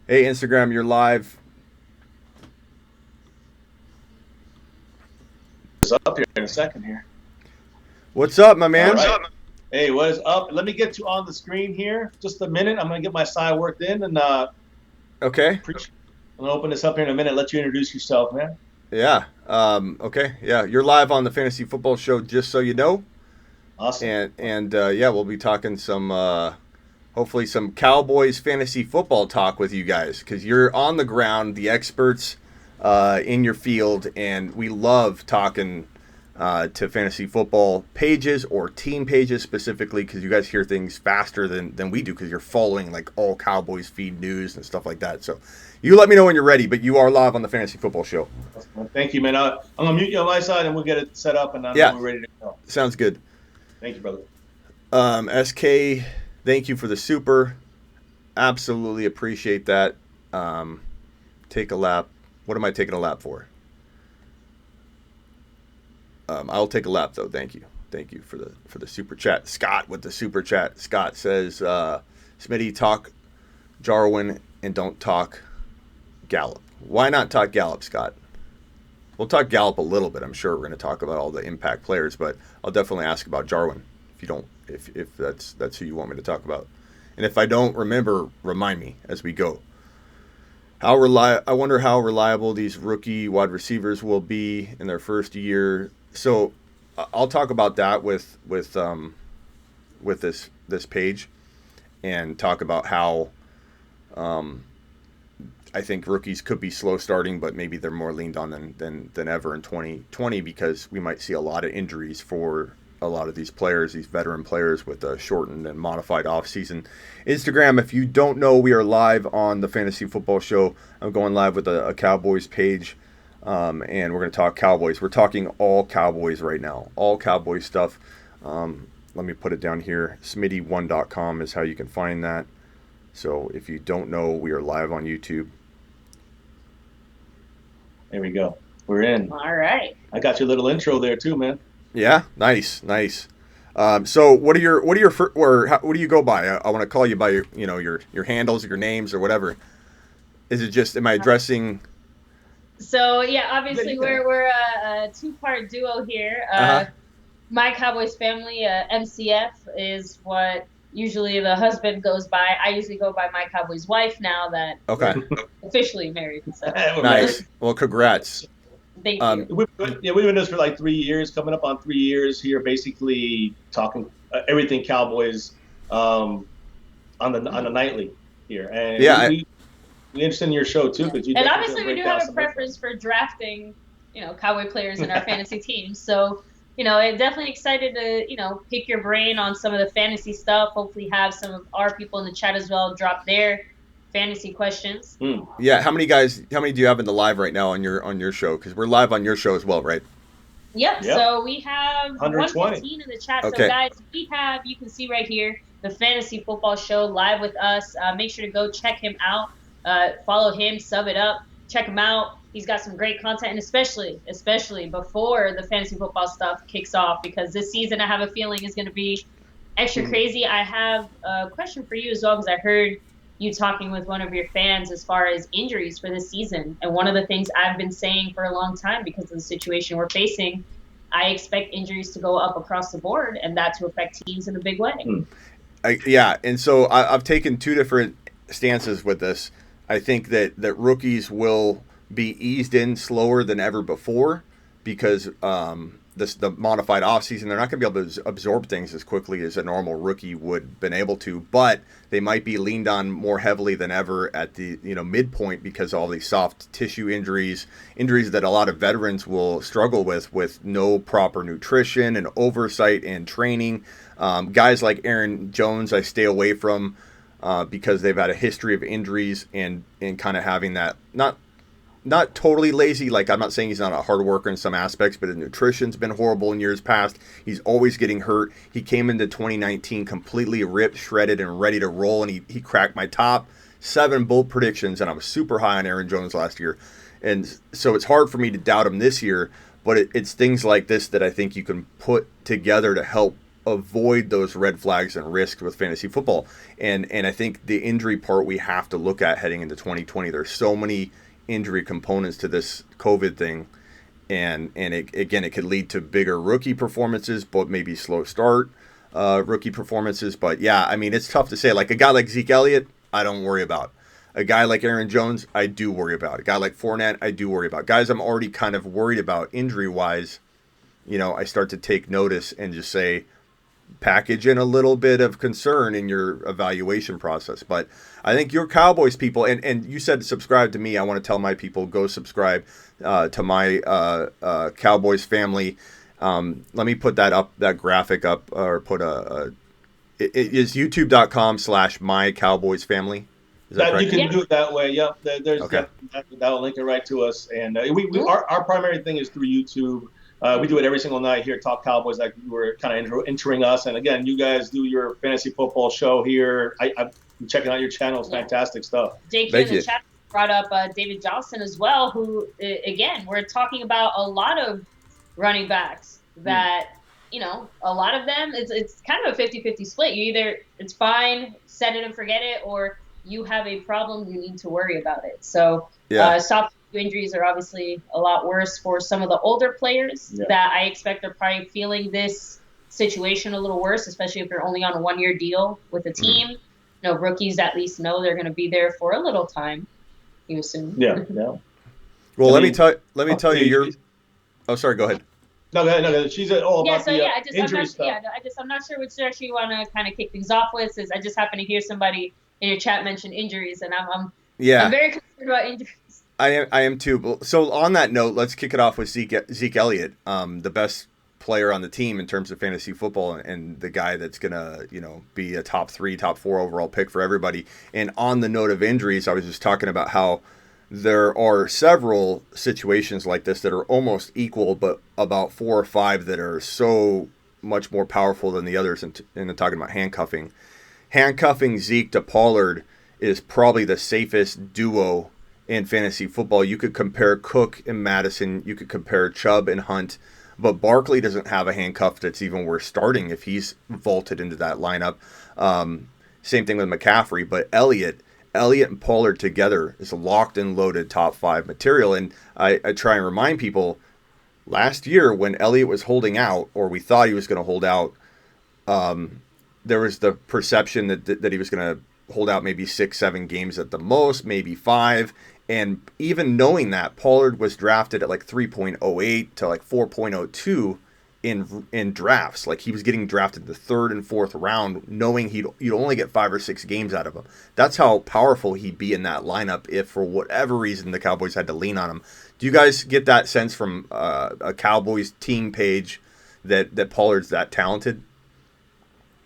Hey, Instagram, you're live. It's up here in a second here. What's up, my man? Right. Hey, what is up? Let me get you on the screen here. Just a minute. I'm going to get my side worked in. And Okay. I'm going to open this up here in a minute. Let you introduce yourself, man. Yeah. Okay. Yeah, you're live on the Fantasy Football Show, just so you know. Awesome. And yeah, we'll be talking some, hopefully some Cowboys fantasy football talk with you guys, because you're on the ground, the experts in your field, and we love talking to fantasy football pages or team pages specifically, because you guys hear things faster than we do, because you're following like all Cowboys feed news and stuff like that. So you let me know when you're ready, but you are live on the Fantasy Football Show. Thank you, man. I'm going to mute you on my side, and we'll get it set up, and yeah, we're ready to go. Sounds good. Thank you, brother. SK, thank you for the super. Absolutely appreciate that. Take a lap. What am I taking a lap for? I'll take a lap though. Thank you. Thank you for the super chat. Scott with the super chat. Scott says, Smitty, talk Jarwin and don't talk Gallup. Why not talk Gallup, Scott? We'll talk Gallup a little bit. I'm sure we're going to talk about all the impact players, but I'll definitely ask about Jarwin if that's who you want me to talk about. And if I don't remember, remind me as we go. I wonder how reliable these rookie wide receivers will be in their first year. So I'll talk about that with this page, and talk about how I think rookies could be slow starting, but maybe they're more leaned on than ever in 2020, because we might see a lot of injuries for a lot of these players, these veteran players, with a shortened and modified offseason. Instagram, if you don't know, we are live on the Fantasy Football Show. I'm going live with a Cowboys page, and we're going to talk Cowboys. We're talking all Cowboys right now, all Cowboys stuff. Let me put it down here. Smitty1.com is how you can find that. So if you don't know, we are live on YouTube. There we go. We're in. All right. I got your little intro there too, man. Yeah, nice. So what do you go by? I want to call you by your handles, your names, or whatever. Is it just, am I addressing? So yeah, obviously we're a two-part duo here. My Cowboys Family, MCF is what usually the husband goes by. I usually go by My Cowboys Wife now that we're officially married. So. Nice. Well, congrats. Thank you. We've been doing this for like 3 years, coming up on 3 years here, basically talking everything Cowboys on the nightly here. And yeah, we interested in your show too, because you. And obviously we do have a preference for drafting, Cowboy players in our fantasy teams. So, I'm definitely excited to, pick your brain on some of the fantasy stuff. Hopefully have some of our people in the chat as well drop their fantasy questions. Yeah, how many do you have in the live right now on your show? Because we're live on your show as well, right? Yep. So we have 115 in the chat. Okay. So guys, you can see right here, the Fantasy Football Show live with us. Make sure to go check him out. Follow him, sub it up, check him out. He's got some great content, and especially before the fantasy football stuff kicks off, because this season I have a feeling is going to be extra crazy. I have a question for you as well, because I heard you talking with one of your fans as far as injuries for this season. And one of the things I've been saying for a long time, because of the situation we're facing, I expect injuries to go up across the board, and that to affect teams in a big way. And so I've taken two different stances with this. I think that rookies will be eased in slower than ever before, because the modified offseason, they're not going to be able to absorb things as quickly as a normal rookie would have been able to, but they might be leaned on more heavily than ever at the midpoint, because all these soft tissue injuries that a lot of veterans will struggle with no proper nutrition and oversight and training. Guys like Aaron Jones, I stay away from. because they've had a history of injuries and kind of having that not totally lazy. Like, I'm not saying he's not a hard worker in some aspects, but his nutrition's been horrible in years past. He's always getting hurt. He came into 2019 completely ripped, shredded, and ready to roll, and he cracked my top 7 bold predictions, and I was super high on Aaron Jones last year. And so it's hard for me to doubt him this year, but it's things like this that I think you can put together to help avoid those red flags and risks with fantasy football. And I think the injury part we have to look at heading into 2020. There's so many injury components to this COVID thing, and it could lead to bigger rookie performances, but maybe slow start rookie performances. But yeah, I mean, it's tough to say. Like a guy like Zeke Elliott, I don't worry about. A guy like Aaron Jones, I do worry about. A guy like Fournette, I do worry about. Guys I'm already kind of worried about injury wise, I start to take notice and just say, package in a little bit of concern in your evaluation process. But I think your Cowboys people, and you said subscribe to me. I want to tell my people, go subscribe to my Cowboys family. Let me put that graphic up, or put it is youtube.com/My Cowboys Family. Is that correct? You can do it that way. Yep. There's okay. That'll link it right to us. And our primary thing is through YouTube. We do it every single night here, Talk Cowboys, like you were kind of entering us. And again, you guys do your fantasy football show here. I'm checking out your channel. It's fantastic stuff. Jake in the chat brought up David Johnson as well, who, again, we're talking about a lot of running backs that, a lot of them, it's kind of a 50-50 split. You either, it's fine, set it and forget it, or you have a problem, you need to worry about it. So soft injuries are obviously a lot worse for some of the older players that I expect are probably feeling this situation a little worse, especially if you're only on a 1-year deal with a team. Rookies at least know they're going to be there for a little time, you assume. Yeah. Well, let me tell you oh, sorry, go ahead. No, go ahead. She's all about injury stuff. I'm not sure which direction you want to kind of kick things off with. Since I just happened to hear somebody in your chat mention injuries, and I'm very concerned about injuries. I am too. So on that note, let's kick it off with Zeke Elliott, the best player on the team in terms of fantasy football, and the guy that's gonna be a top 3, top 4 overall pick for everybody. And on the note of injuries, I was just talking about how there are several situations like this that are almost equal, but about 4 or 5 that are so much more powerful than the others. And I'm talking about handcuffing. Handcuffing Zeke to Pollard is probably the safest duo in fantasy football. You could compare Cook and Madison. You could compare Chubb and Hunt. But Barkley doesn't have a handcuff that's even worth starting if he's vaulted into that lineup. Same thing with McCaffrey. But Elliott and Pollard together is locked and loaded top 5 material. And I try and remind people, last year when Elliott was holding out, or we thought he was going to hold out, there was the perception that he was going to hold out maybe 6-7 games at the most, maybe 5. And even knowing that, Pollard was drafted at like 3.08 to like 4.02 in drafts. Like, he was getting drafted the 3rd and 4th round, knowing you'd only get 5 or 6 games out of him. That's how powerful he'd be in that lineup if, for whatever reason, the Cowboys had to lean on him. Do you guys get that sense from a Cowboys team page that Pollard's that talented?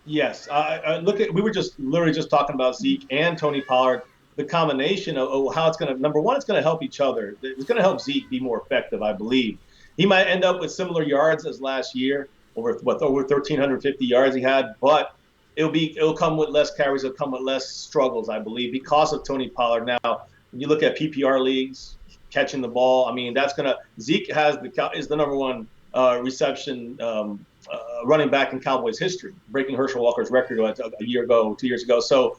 Yes. We were literally just talking about Zeke and Tony Pollard. The combination of how it's going to, number one, it's going to help each other. It's going to help Zeke be more effective, I believe. He might end up with similar yards as last year, over 1,350 yards he had, but it'll come with less carries. It'll come with less struggles, I believe, because of Tony Pollard. Now, when you look at PPR leagues, catching the ball, I mean, Zeke is the number 1 reception running back in Cowboys history, breaking Herschel Walker's record a year ago, 2 years ago. So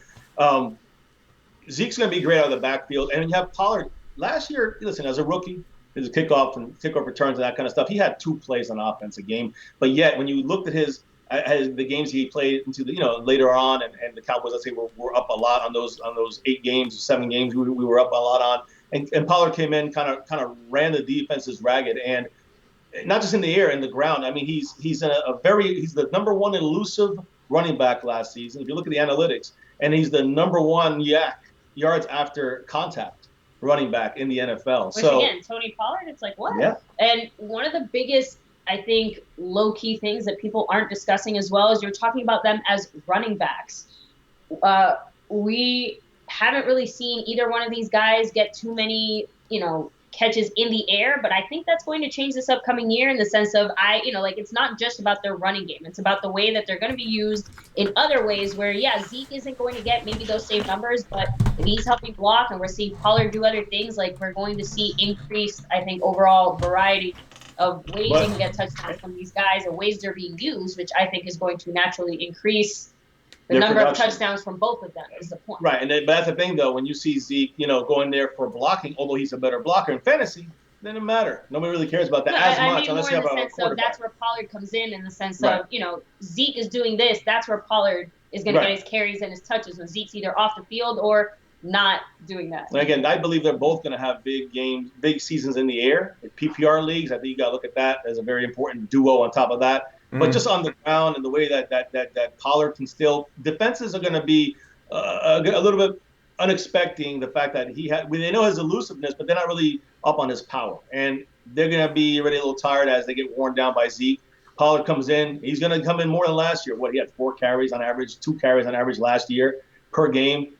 Zeke's going to be great out of the backfield. And you have Pollard. Last year, listen, as a rookie, his kickoff returns and that kind of stuff, he had 2 plays on offense a game. But yet, when you looked at the games he played into later on, and the Cowboys, let's say, were up a lot on those 8 games, 7 games, we were up a lot on. And Pollard came in, kind of ran the defenses ragged, and not just in the air, in the ground. I mean, he's the number 1 elusive running back last season. If you look at the analytics, and he's the number 1 yards after contact running back in the NFL. Which, again, Tony Pollard, it's like, what? Yeah. And one of the biggest, I think, low-key things that people aren't discussing as well is you're talking about them as running backs. we haven't really seen either one of these guys get too many, catches in the air, but I think that's going to change this upcoming year in the sense of it's not just about their running game. It's about the way that they're going to be used in other ways where, yeah, Zeke isn't going to get maybe those same numbers, but if he's helping block and we're seeing Pollard do other things, like we're going to see increased, I think, overall variety of ways you can get touchdowns from these guys and ways they're being used, which I think is going to naturally increase the number of touchdowns from both of them is the point. Right, but that's the thing, though. When you see Zeke, going there for blocking, although he's a better blocker in fantasy, it doesn't matter. Nobody really cares about that much unless you have a quarterback. That's where Pollard comes in the sense of, Zeke is doing this. That's where Pollard is going to get his carries and his touches when Zeke's either off the field or not doing that. And again, I believe they're both going to have big games, big seasons in the air. In PPR leagues, I think you got to look at that as a very important duo on top of that. But just on the ground and the way that Pollard can still, defenses are going to be a little bit unexpecting the fact that they know his elusiveness, but they're not really up on his power. And they're going to be already a little tired as they get worn down by Zeke. Pollard comes in. He's going to come in more than last year. He had 4 carries on average, 2 carries on average last year per game.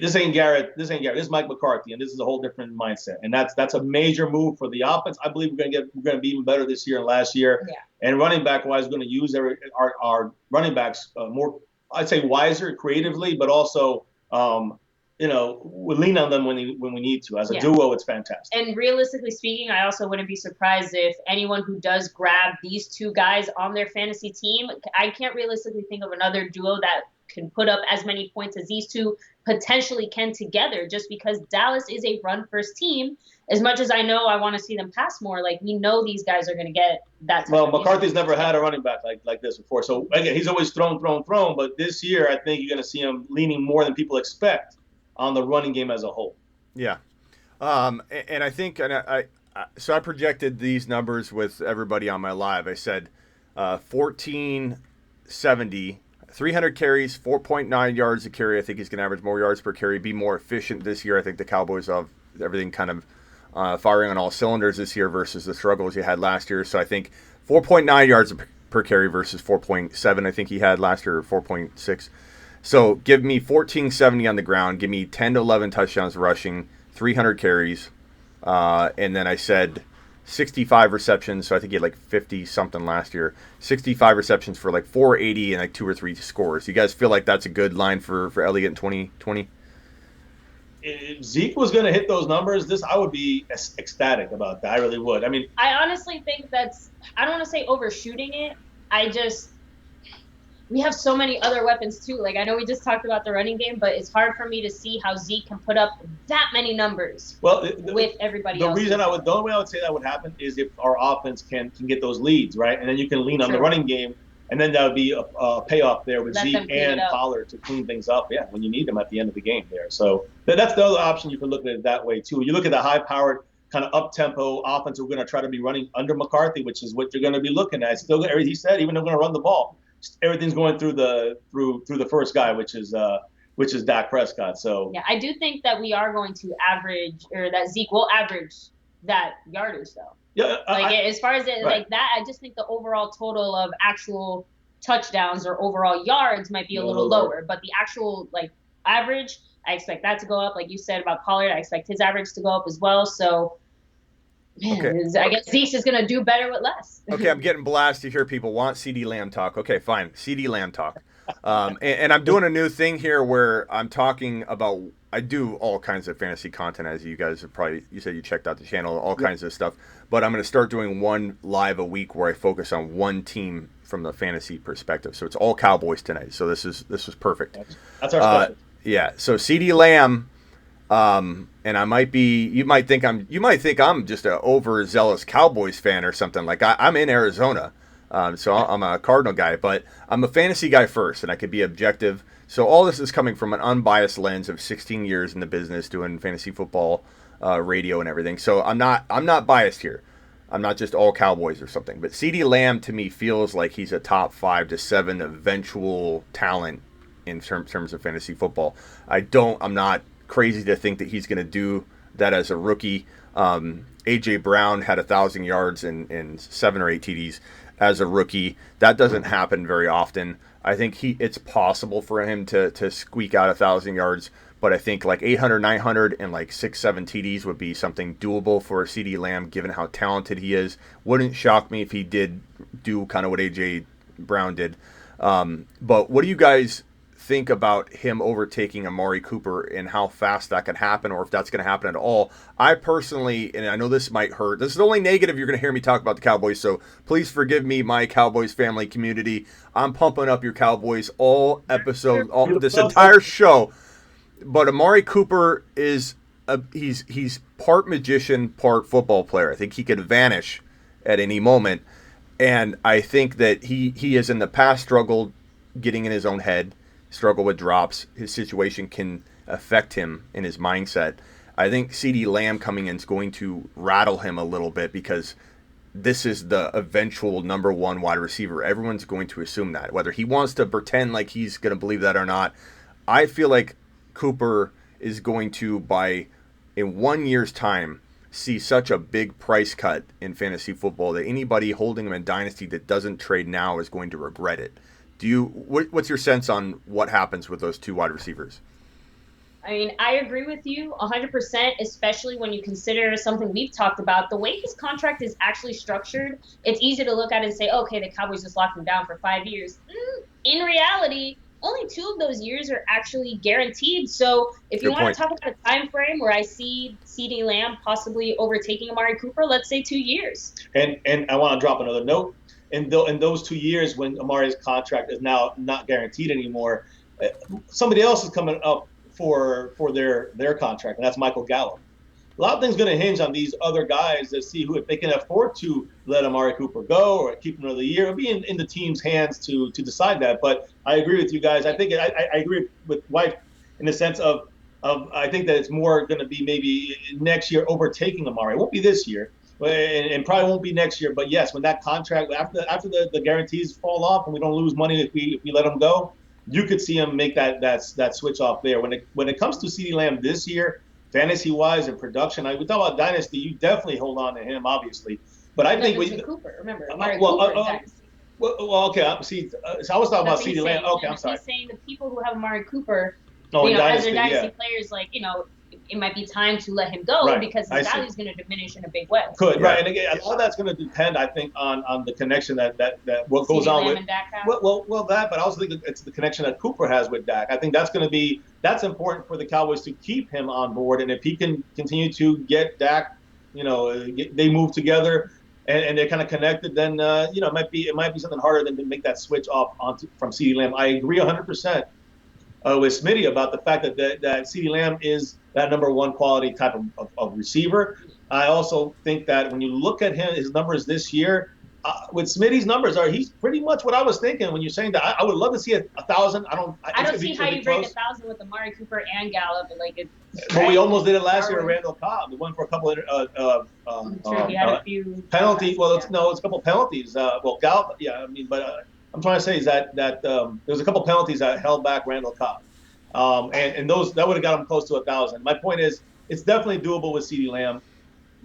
This ain't Garrett. This is Mike McCarthy, and this is a whole different mindset. And that's a major move for the offense. I believe we're going to be even better this year than last year. Yeah. And running back wise, we're going to use our running backs more, I'd say, wiser, creatively, but also we lean on them when we need to. As a duo, it's fantastic. And realistically speaking, I also wouldn't be surprised if anyone who does grab these 2 guys on their fantasy team, I can't realistically think of another duo that can put up as many points as these 2 potentially can together, just because Dallas is a run-first team. As much as I know I want to see them pass more, we know these guys are going to get that. Well, McCarthy's never had a running back like this before. So, again, he's always thrown. But this year, I think you're going to see him leaning more than people expect on the running game as a whole. Yeah. And I think so I projected these numbers with everybody on my live. I said 1470 300 carries, 4.9 yards a carry. I think he's going to average more yards per carry, be more efficient this year. I think the Cowboys have everything kind of firing on all cylinders this year versus the struggles he had last year. So I think 4.9 yards per carry versus 4.7 I think he had last year, or 4.6. So give me 1470 on the ground. Give me 10 to 11 touchdowns rushing, 300 carries. And then I said 65 receptions, so I think he had 50-something last year. 65 receptions for 480 and 2 or 3 scores. You guys feel like that's a good line for Elliott in 2020? If Zeke was going to hit those numbers, I would be ecstatic about that. I really would. I honestly think I don't want to say overshooting it. We have so many other weapons too. I know we just talked about the running game, but it's hard for me to see how Zeke can put up that many numbers with everybody else. The only way I would say that would happen is if our offense can get those leads, right? And then you can lean on the running game, and then that would be a payoff there with Zeke and Pollard to clean things up, when you need them at the end of the game there. So that's the other option. You can look at it that way too. You look at the high-powered kind of up-tempo offense we're going to try to be running under McCarthy, which is what you're going to be looking at. Still, he said, even though we're going to run the ball, everything's going through the first guy, which is Dak Prescott. So I do think that we are going to average, or that Zeke will average that yardage though. Yeah, as far as it that, I just think the overall total of actual touchdowns or overall yards might be a little lower, but the actual average, I expect that to go up. Like you said about Pollard, I expect his average to go up as well. So. Man, I guess Zeke is going to do better with less. Okay, I'm getting blasted here. People want CeeDee Lamb talk. Okay, fine. CeeDee Lamb talk. And I'm doing a new thing here where I'm talking about, I do all kinds of fantasy content, as you guys have you said you checked out the channel, all kinds of stuff. But I'm going to start doing one live a week where I focus on one team from the fantasy perspective. So it's all Cowboys tonight. So this is perfect. That's our special. Yeah, so CeeDee Lamb. And you might think I'm just an overzealous Cowboys fan or something. I'm in Arizona, so I'm a Cardinal guy, but I'm a fantasy guy first, and I could be objective. So all this is coming from an unbiased lens of 16 years in the business doing fantasy football, radio and everything. So I'm not biased here. I'm not just all Cowboys or something. But CeeDee Lamb to me feels like he's a top 5 to 7 eventual talent in terms of fantasy football. I'm not crazy to think that he's going to do that as a rookie. A.J. Brown had 1,000 yards and 7 or 8 TDs as a rookie. That doesn't happen very often. I think it's possible for him to squeak out 1,000 yards, but I think like 800, 900, and like 6, 7 TDs would be something doable for CeeDee Lamb, given how talented he is. Wouldn't shock me if he did do kind of what A.J. Brown did. But what do you guys think about him overtaking Amari Cooper and how fast that can happen, or if that's going to happen at all? I personally, and I know this might hurt, this is the only negative you're going to hear me talk about the Cowboys, so please forgive me, my Cowboys family community. I'm pumping up your Cowboys all episode, this entire show. But Amari Cooper is he's part magician, part football player. I think he could vanish at any moment, and I think that he has in the past struggled getting in his own head, struggle with drops. His situation can affect him in his mindset. I think CeeDee Lamb coming in is going to rattle him a little bit because this is the eventual number one wide receiver. Everyone's going to assume that, whether he wants to pretend like he's going to believe that or not. I feel like Cooper is going to, in 1 year's time, see such a big price cut in fantasy football that anybody holding him in Dynasty that doesn't trade now is going to regret it. What's your sense on what happens with those two wide receivers? I mean, I agree with you 100%, especially when you consider something we've talked about. The way his contract is actually structured, it's easy to look at it and say, okay, the Cowboys just locked him down for 5 years. In reality, only 2 of those years are actually guaranteed. So if you want to talk about a time frame where I see CeeDee Lamb possibly overtaking Amari Cooper, let's say 2 years. And I want to drop another note. In those 2 years when Amari's contract is now not guaranteed anymore, somebody else is coming up for their contract, and that's Michael Gallup. A lot of things going to hinge on these other guys to see who, if they can afford to let Amari Cooper go or keep him another year. It'll be in the team's hands to decide that. But I agree with you guys. I think I agree with White in the sense of I think that it's more going to be maybe next year overtaking Amari. It won't be this year, and probably won't be next year. But yes, when that contract after the guarantees fall off and we don't lose money if we let him go, you could see him make that switch off there. When it comes to CeeDee Lamb this year, fantasy-wise and production, we talk about Dynasty, you definitely hold on to him, obviously. But I think Cooper, remember, Amari Cooper Dynasty. Well, okay. See, so I was talking about CeeDee Lamb. Okay, I'm sorry. He's saying the people who have Amari Cooper, Dynasty, as their Dynasty players, it might be time to let him go because his value is going to diminish in a big way. Right. And again, a lot of that's going to depend, I think, on the connection that what goes on with Dak that, but I also think it's the connection that Cooper has with Dak. I think that's important for the Cowboys to keep him on board, and if he can continue to get Dak, they move together and they're kind of connected, then it might be something harder than to make that switch off from CeeDee Lamb. I agree 100%. With Smitty about the fact that CeeDee Lamb is that number one quality type of receiver. I also think that when you look at his numbers this year, with Smitty's numbers, he's pretty much what I was thinking when you're saying that. I would love to see 1,000. I don't see how you break 1,000 with Amari Cooper and Gallup. But we almost did it last year with Randall Cobb. We went for a couple of he had a few penalties. Well, it's a couple of penalties. Gallup, but I'm trying to say is that there was a couple penalties that held back Randall Cobb, and those that would have got him close to 1,000. My point is, it's definitely doable with CeeDee Lamb.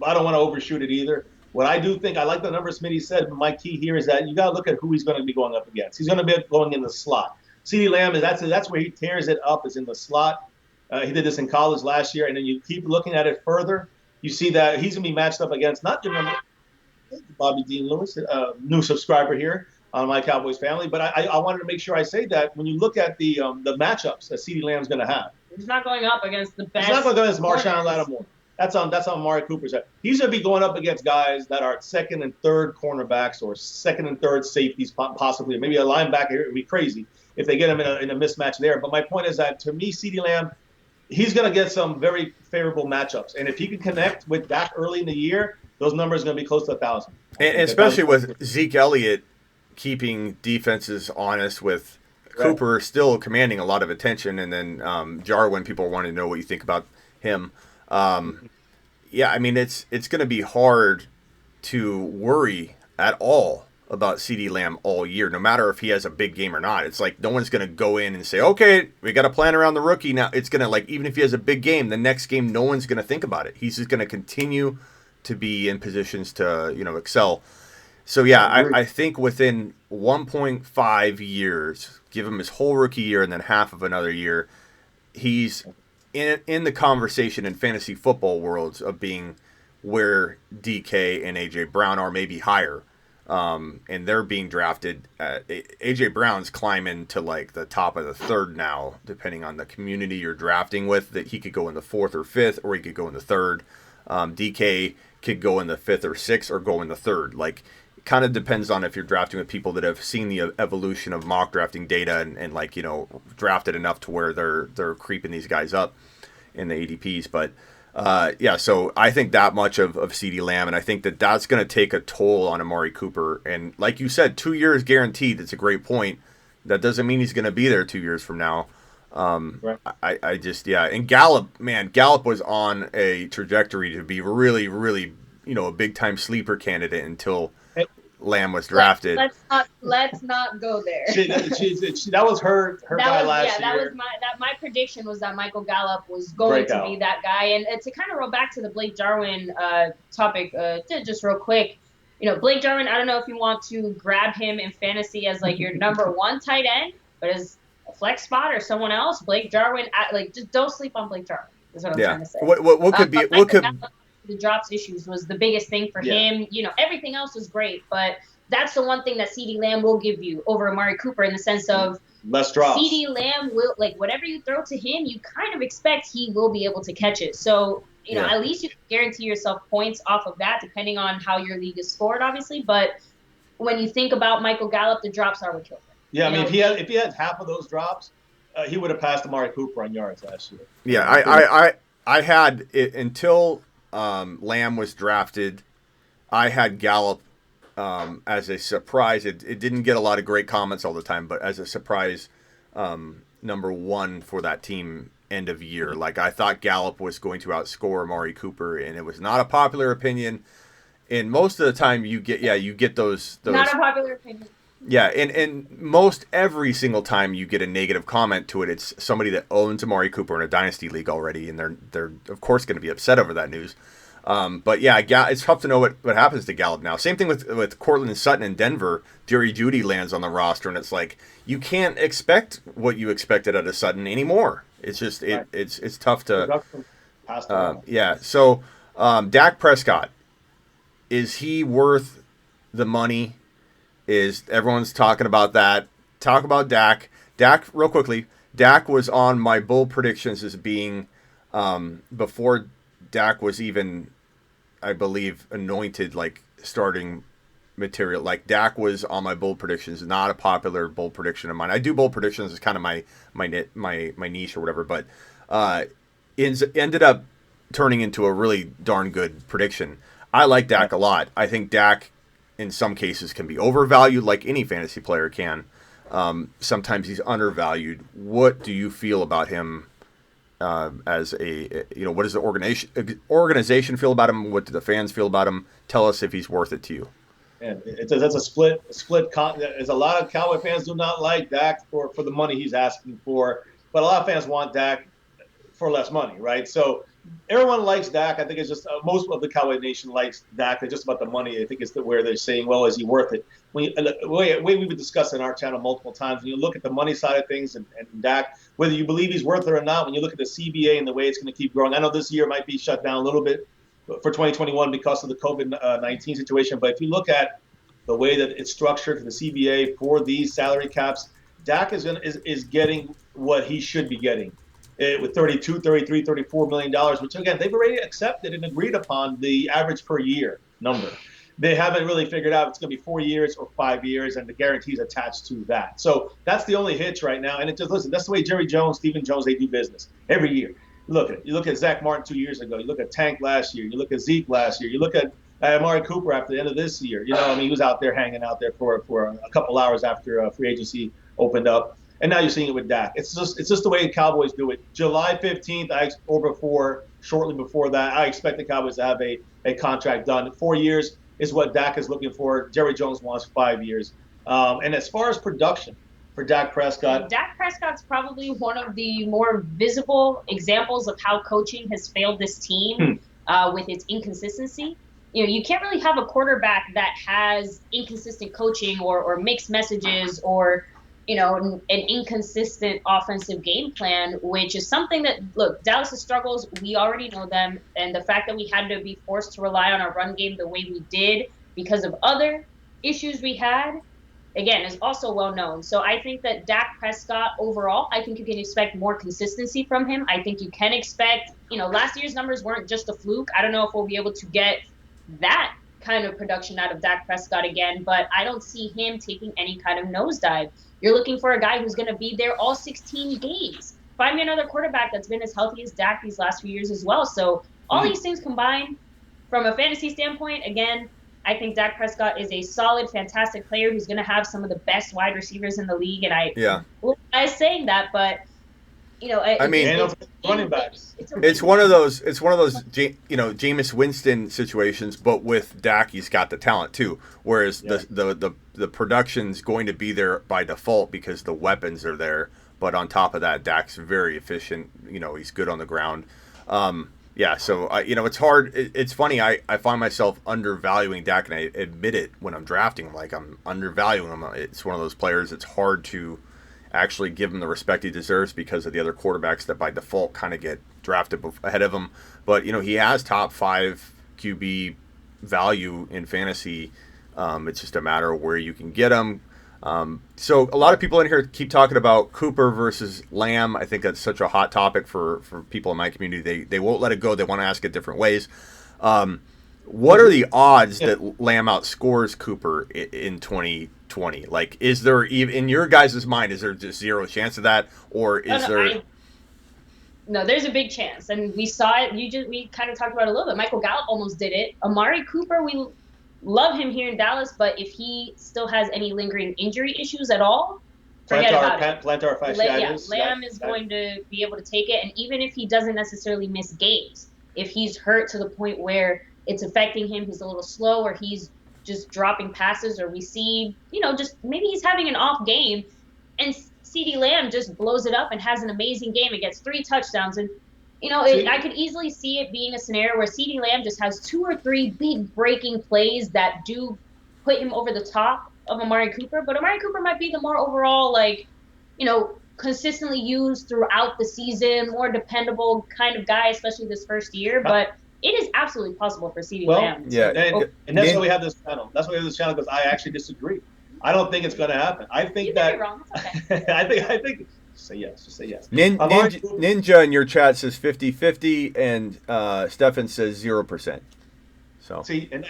I don't want to overshoot it either. What I do think, I like the number Smitty said, but my key here is that you got to look at who he's going to be going up against. He's going to be going in the slot. CeeDee Lamb that's where he tears it up, is in the slot. He did this in college last year, and then you keep looking at it further, you see that he's going to be matched up against not your number. Bobby Dean Lewis, new subscriber here on My Cowboys Family, but I wanted to make sure I say that when you look at the matchups that CeeDee Lamb's going to have, he's not going up against the best. He's not going to go against Marshawn Lattimore. That's on Amari Cooper's head. He's going to be going up against guys that are second and third cornerbacks or second and third safeties, possibly. Maybe a linebacker. It would be crazy if they get him in a mismatch there. But my point is that, to me, CeeDee Lamb, he's going to get some very favorable matchups. And if he can connect with Dak early in the year, those numbers are going to be close to 1,000. And especially with Zeke Elliott keeping defenses honest, with Cooper still commanding a lot of attention, and then Jarwin, people want to know what you think about him. I mean, it's going to be hard to worry at all about CeeDee Lamb all year, no matter if he has a big game or not. It's like no one's going to go in and say, okay, we got a plan around the rookie now. It's going to, even if he has a big game, the next game, no one's going to think about it. He's just going to continue to be in positions to, excel. So, I think within 1.5 years, give him his whole rookie year and then half of another year, he's in the conversation in fantasy football worlds of being where DK and AJ Brown are, maybe higher. And they're being drafted. AJ Brown's climbing to like the top of the third now, depending on the community you're drafting with. That he could go in the fourth or fifth, or he could go in the third. DK could go in the fifth or sixth, or go in the third. Like, it kind of depends on if you're drafting with people that have seen the evolution of mock drafting data and like, you know, drafted enough to where they're creeping these guys up in the ADPs. But yeah, so I think that much of CeeDee Lamb, and I think that's going to take a toll on Amari Cooper. And like you said, 2 years guaranteed. That's a great point. That doesn't mean he's going to be there 2 years from now. Right. I just, yeah. And Gallup was on a trajectory to be really, really, you know, a big time sleeper candidate until Lamb was drafted. Let's not go there. That was her guy last year. That was my prediction was that Michael Gallup was going to be that guy. And to kind of roll back to the Blake Jarwin topic, just real quick, you know, Blake Jarwin, I don't know if you want to grab him in fantasy as like your number one tight end, but as a flex spot or someone else, Blake Jarwin, like just don't sleep on Blake Jarwin. Is what I'm trying to say. The drops issues was the biggest thing for him. You know, everything else was great, but that's the one thing that CeeDee Lamb will give you over Amari Cooper in the sense of less drops. CeeDee Lamb will, like, whatever you throw to him, you kind of expect he will be able to catch it. So, you know, at least you can guarantee yourself points off of that, depending on how your league is scored, obviously. But when you think about Michael Gallup, the drops are what killed him. Yeah, I mean, if he had half of those drops, he would have passed Amari Cooper on yards last year. Yeah, I had it until Lamb was drafted. I had Gallup as a surprise. It didn't get a lot of great comments all the time, but as a surprise, number one for that team end of year. Like, I thought Gallup was going to outscore Amari Cooper, and it was not a popular opinion. And most of the time, you get those. Not a popular opinion. Yeah, and most every single time you get a negative comment to it, it's somebody that owns Amari Cooper in a dynasty league already, and they're of course going to be upset over that news. But yeah, it's tough to know what happens to Gallup now. Same thing with Cortland Sutton in Denver. Jerry Jeudy lands on the roster, and it's like you can't expect what you expected out of Sutton anymore. It's just it's tough to. Yeah. So Dak Prescott, is he worth the money? Is everyone's talking about that? Talk about Dak. Dak, real quickly. Dak was on my bold predictions as being before Dak was even, I believe, anointed like starting material. Like, Dak was on my bold predictions. Not a popular bold prediction of mine. I do bold predictions as kind of my niche or whatever, but ended up turning into a really darn good prediction. I like Dak a lot. I think Dak, in some cases, can be overvalued, like any fantasy player can. Sometimes he's undervalued. What do you feel about him as a, you know, what does the organization feel about him? What do the fans feel about him? Tell us if he's worth it to you. Man, that's a split. There's a lot of Cowboy fans do not like Dak for the money he's asking for, but a lot of fans want Dak for less money, right? So everyone likes Dak. I think it's just most of the Cowboy Nation likes Dak. It's just about the money. I think it's where they're saying, well, is he worth it? We've discussed in our channel multiple times. When you look at the money side of things and Dak, whether you believe he's worth it or not, when you look at the CBA and the way it's going to keep growing, I know this year might be shut down a little bit for 2021 because of the COVID-19 situation. But if you look at the way that it's structured for the CBA for these salary caps, Dak is getting what he should be getting. With $32, $33, $34 million, which, again, they've already accepted and agreed upon the average per year number. They haven't really figured out if it's going to be 4 years or 5 years, and the guarantees attached to that. So that's the only hitch right now. And listen, that's the way Jerry Jones, Stephen Jones, they do business every year. You look at Zach Martin 2 years ago. You look at Tank last year. You look at Zeke last year. You look at Amari Cooper after the end of this year. You know, I mean, he was out there hanging out there for a couple hours after free agency opened up. And now you're seeing it with Dak. It's just the way the Cowboys do it. July 15th, shortly before that, I expect the Cowboys to have a contract done. 4 years is what Dak is looking for. Jerry Jones wants 5 years. And as far as production for Dak Prescott, Dak Prescott's probably one of the more visible examples of how coaching has failed this team with its inconsistency. you can't really have a quarterback that has inconsistent coaching or mixed messages or an inconsistent offensive game plan, which is something that, look, Dallas' struggles, we already know them, and the fact that we had to be forced to rely on our run game the way we did because of other issues we had, again, is also well known. So I think that Dak Prescott overall, I think you can expect more consistency from him. I think you can expect, last year's numbers weren't just a fluke. I don't know if we'll be able to get that kind of production out of Dak Prescott again, but I don't see him taking any kind of nosedive. You're looking for a guy who's going to be there all 16 games. Find me another quarterback that's been as healthy as Dak these last few years as well. So all these things combined, from a fantasy standpoint, again, I think Dak Prescott is a solid, fantastic player who's going to have some of the best wide receivers in the league. And I saying that, but I mean, running backs. It's one of those Jameis Winston situations, but with Dak, he's got the talent too. Whereas the production's going to be there by default because the weapons are there. But on top of that, Dak's very efficient. He's good on the ground. So it's hard. It's funny. I find myself undervaluing Dak, and I admit it when I'm drafting him. Like, I'm undervaluing him. It's one of those players. It's hard to actually give him the respect he deserves because of the other quarterbacks that by default kind of get drafted ahead of him. But he has top 5 QB value in fantasy. It's just a matter of where you can get him. So a lot of people in here keep talking about Cooper versus Lamb. I think that's such a hot topic for people in my community. They won't let it go. They want to ask it different ways. What are the odds that Lamb outscores Cooper in 2020? Like, is there even, in your guys' mind, is there just zero chance of that, or is there? No, there's a big chance, and we saw it. We kind of talked about it a little bit. Michael Gallup almost did it. Amari Cooper, we love him here in Dallas, but if he still has any lingering injury issues at all, forget about it. Plantar fasciitis. Lamb is going to be able to take it, and even if he doesn't necessarily miss games, if he's hurt to the point where it's affecting him, he's a little slow, or he's just dropping passes, or we see, just maybe he's having an off game, and CeeDee Lamb just blows it up and has an amazing game and gets 3 touchdowns. And, I could easily see it being a scenario where CeeDee Lamb just has 2 or 3 big breaking plays that do put him over the top of Amari Cooper. But Amari Cooper might be the more overall, consistently used throughout the season, more dependable kind of guy, especially this first year. But it is absolutely possible for CeeDee Lamb. Yeah, and that's why we have this channel. That's why we have this channel, because I actually disagree. I don't think it's going to happen. I think you that. Can be wrong. It's okay. I think. Say yes. Just say yes. Ninja in your chat says 50-50, and Stefan says 0%. So see, and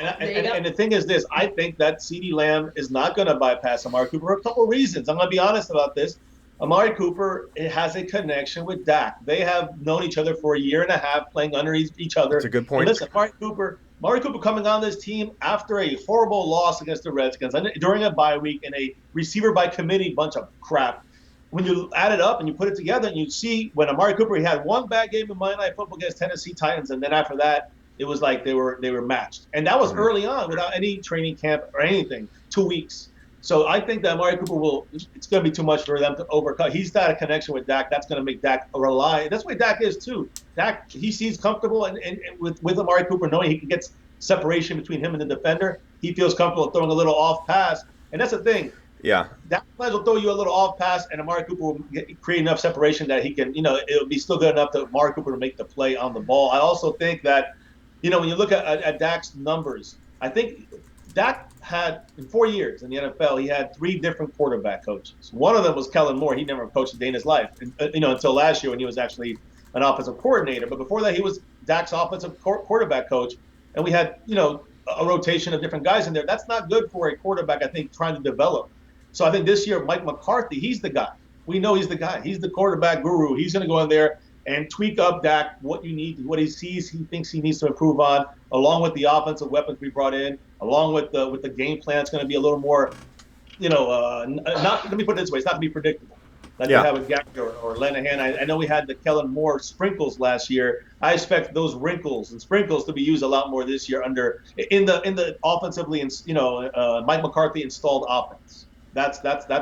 the thing is this: I think that CeeDee Lamb is not going to bypass Amari Cooper for a couple of reasons. I'm going to be honest about this. Amari Cooper has a connection with Dak. They have known each other for a year and a half, playing under each other. That's a good point. And listen, Amari Cooper coming on this team after a horrible loss against the Redskins during a bye week and a receiver by committee bunch of crap. When you add it up and you put it together and you see when Amari Cooper, he had one bad game in Monday Night Football against Tennessee Titans, and then after that, it was like they were matched. And that was early on without any training camp or anything, 2 weeks. So I think that Amari Cooper it's going to be too much for them to overcome. He's got a connection with Dak. That's going to make Dak rely. That's why Dak is too. Dak, he sees comfortable and with Amari Cooper knowing he can get separation between him and the defender. He feels comfortable throwing a little off pass. And that's the thing. Yeah. Dak will throw you a little off pass, and Amari Cooper will create enough separation that he can, it'll be still good enough to Amari Cooper to make the play on the ball. I also think that, when you look at Dak's numbers, I think Dak had, in 4 years in the NFL, he had 3 different quarterback coaches. One of them was Kellen Moore. He never coached a day in his life, until last year when he was actually an offensive coordinator. But before that, he was Dak's offensive quarterback coach. And we had, a rotation of different guys in there. That's not good for a quarterback, I think, trying to develop. So I think this year, Mike McCarthy, he's the guy. We know he's the guy. He's the quarterback guru. He's going to go in there and tweak up Dak, what you need, what he sees, he thinks he needs to improve on, along with the offensive weapons we brought in, along with the game plan. It's going to be a little more, not. Let me put it this way: it's not to be predictable. Like we have with Gallagher or Lenahan. I know we had the Kellen Moore sprinkles last year. I expect those wrinkles and sprinkles to be used a lot more this year in the offensively, Mike McCarthy installed offense. That's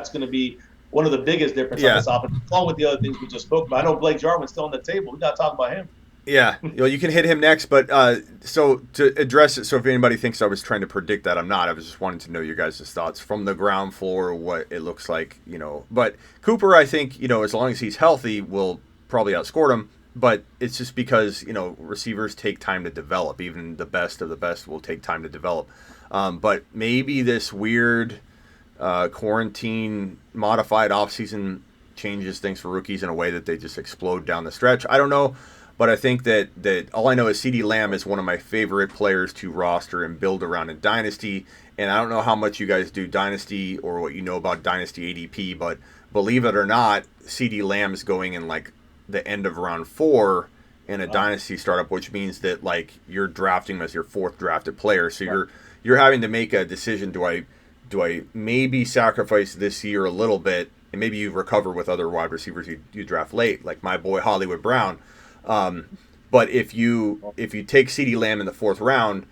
going to be one of the biggest differences on this offense, along with the other things we just spoke about. I know Blake Jarwin's still on the table. We got to talk about him. Yeah, you can hit him next, but so to address it, so if anybody thinks I was trying to predict that, I'm not. I was just wanting to know your guys' thoughts from the ground floor, what it looks like, But Cooper, I think, as long as he's healthy, will probably outscore him. But it's just because, receivers take time to develop. Even the best of the best will take time to develop. But maybe this weird quarantine modified offseason changes things for rookies in a way that they just explode down the stretch. I don't know. But I think that all I know is CeeDee Lamb is one of my favorite players to roster and build around in Dynasty. And I don't know how much you guys do Dynasty or what you know about Dynasty ADP, but believe it or not, CeeDee Lamb is going in like the end of round 4 in a Dynasty startup, which means that like you're drafting him as your 4th drafted player. So you're having to make a decision. Do I maybe sacrifice this year a little bit, and maybe you recover with other wide receivers you draft late, like my boy Hollywood Brown. But if you take CeeDee Lamb in the 4th round,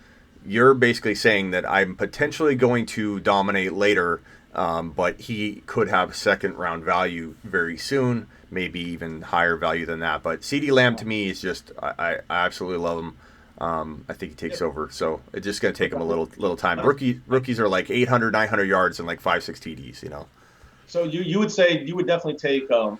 you're basically saying that I'm potentially going to dominate later, but he could have 2nd round value very soon, maybe even higher value than that. But CeeDee Lamb to me is just I absolutely love him. I think he takes over, so it's just going to take him a little time. Rookies are like 800, 900 yards and like 5-6 TDs, So you would say you would definitely take CeeDee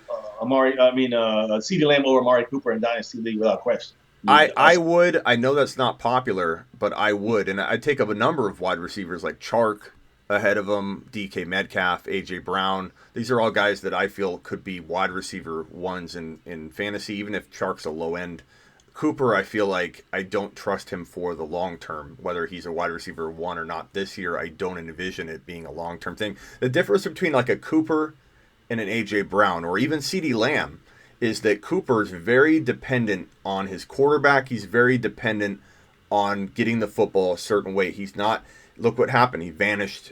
Lamb over Amari Cooper in Dynasty League without question. I would. I know that's not popular, but I would. And I'd take up a number of wide receivers like Chark ahead of him, DK Metcalf, A.J. Brown. These are all guys that I feel could be wide receiver ones in fantasy, even if Chark's a low end. Cooper, I feel like I don't trust him for the long term. Whether he's a wide receiver 1 or not this year, I don't envision it being a long term thing. The difference between like a Cooper and an A.J. Brown or even CeeDee Lamb is that Cooper is very dependent on his quarterback. He's very dependent on getting the football a certain way. He's not, look what happened. He vanished,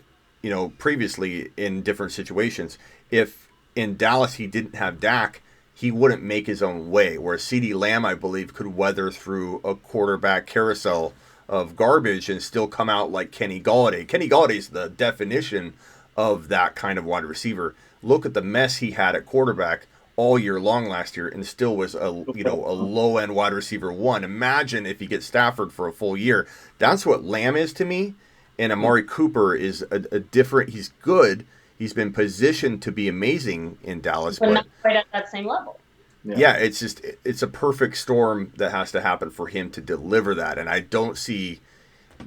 previously in different situations. If in Dallas he didn't have Dak, he wouldn't make his own way. Whereas CeeDee Lamb, I believe, could weather through a quarterback carousel of garbage and still come out like Kenny Golladay. Kenny Galladay's the definition of that kind of wide receiver. Look at the mess he had at quarterback all year long last year and still was a low end wide receiver 1. Imagine if he gets Stafford for a full year. That's what Lamb is to me. And Amari Cooper is a different. He's good. He's been positioned to be amazing in Dallas, but not quite at that same level. Yeah, it's a perfect storm that has to happen for him to deliver that, and I don't see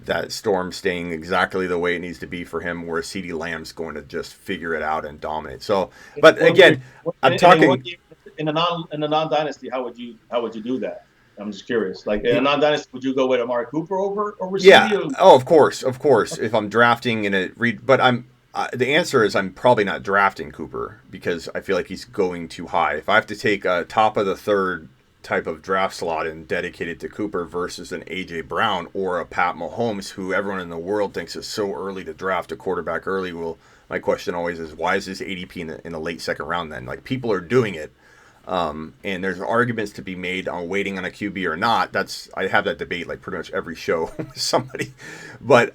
that storm staying exactly the way it needs to be for him, where CeeDee Lamb's going to just figure it out and dominate. So, but again, I'm talking in a non dynasty. How would you do that? I'm just curious. Like in a non dynasty, would you go with Amari Cooper over CeeDee? Yeah. Oh, of course. If I'm drafting in a read, but the answer is I'm probably not drafting Cooper because I feel like he's going too high. If I have to take a top of the 3rd type of draft slot and dedicate it to Cooper versus an A.J. Brown or a Pat Mahomes, who everyone in the world thinks is so early to draft a quarterback early, well, my question always is, why is this ADP in the late 2nd round then? Like, people are doing it, and there's arguments to be made on waiting on a QB or not. I have that debate like pretty much every show with somebody. But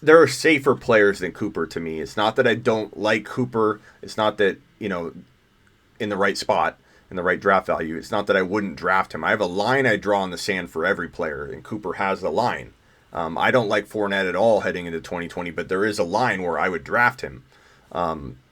there are safer players than Cooper to me. It's not that I don't like Cooper. It's not that, in the right spot, in the right draft value. It's not that I wouldn't draft him. I have a line I draw in the sand for every player, and Cooper has the line. I don't like Fournette at all heading into 2020, but there is a line where I would draft him.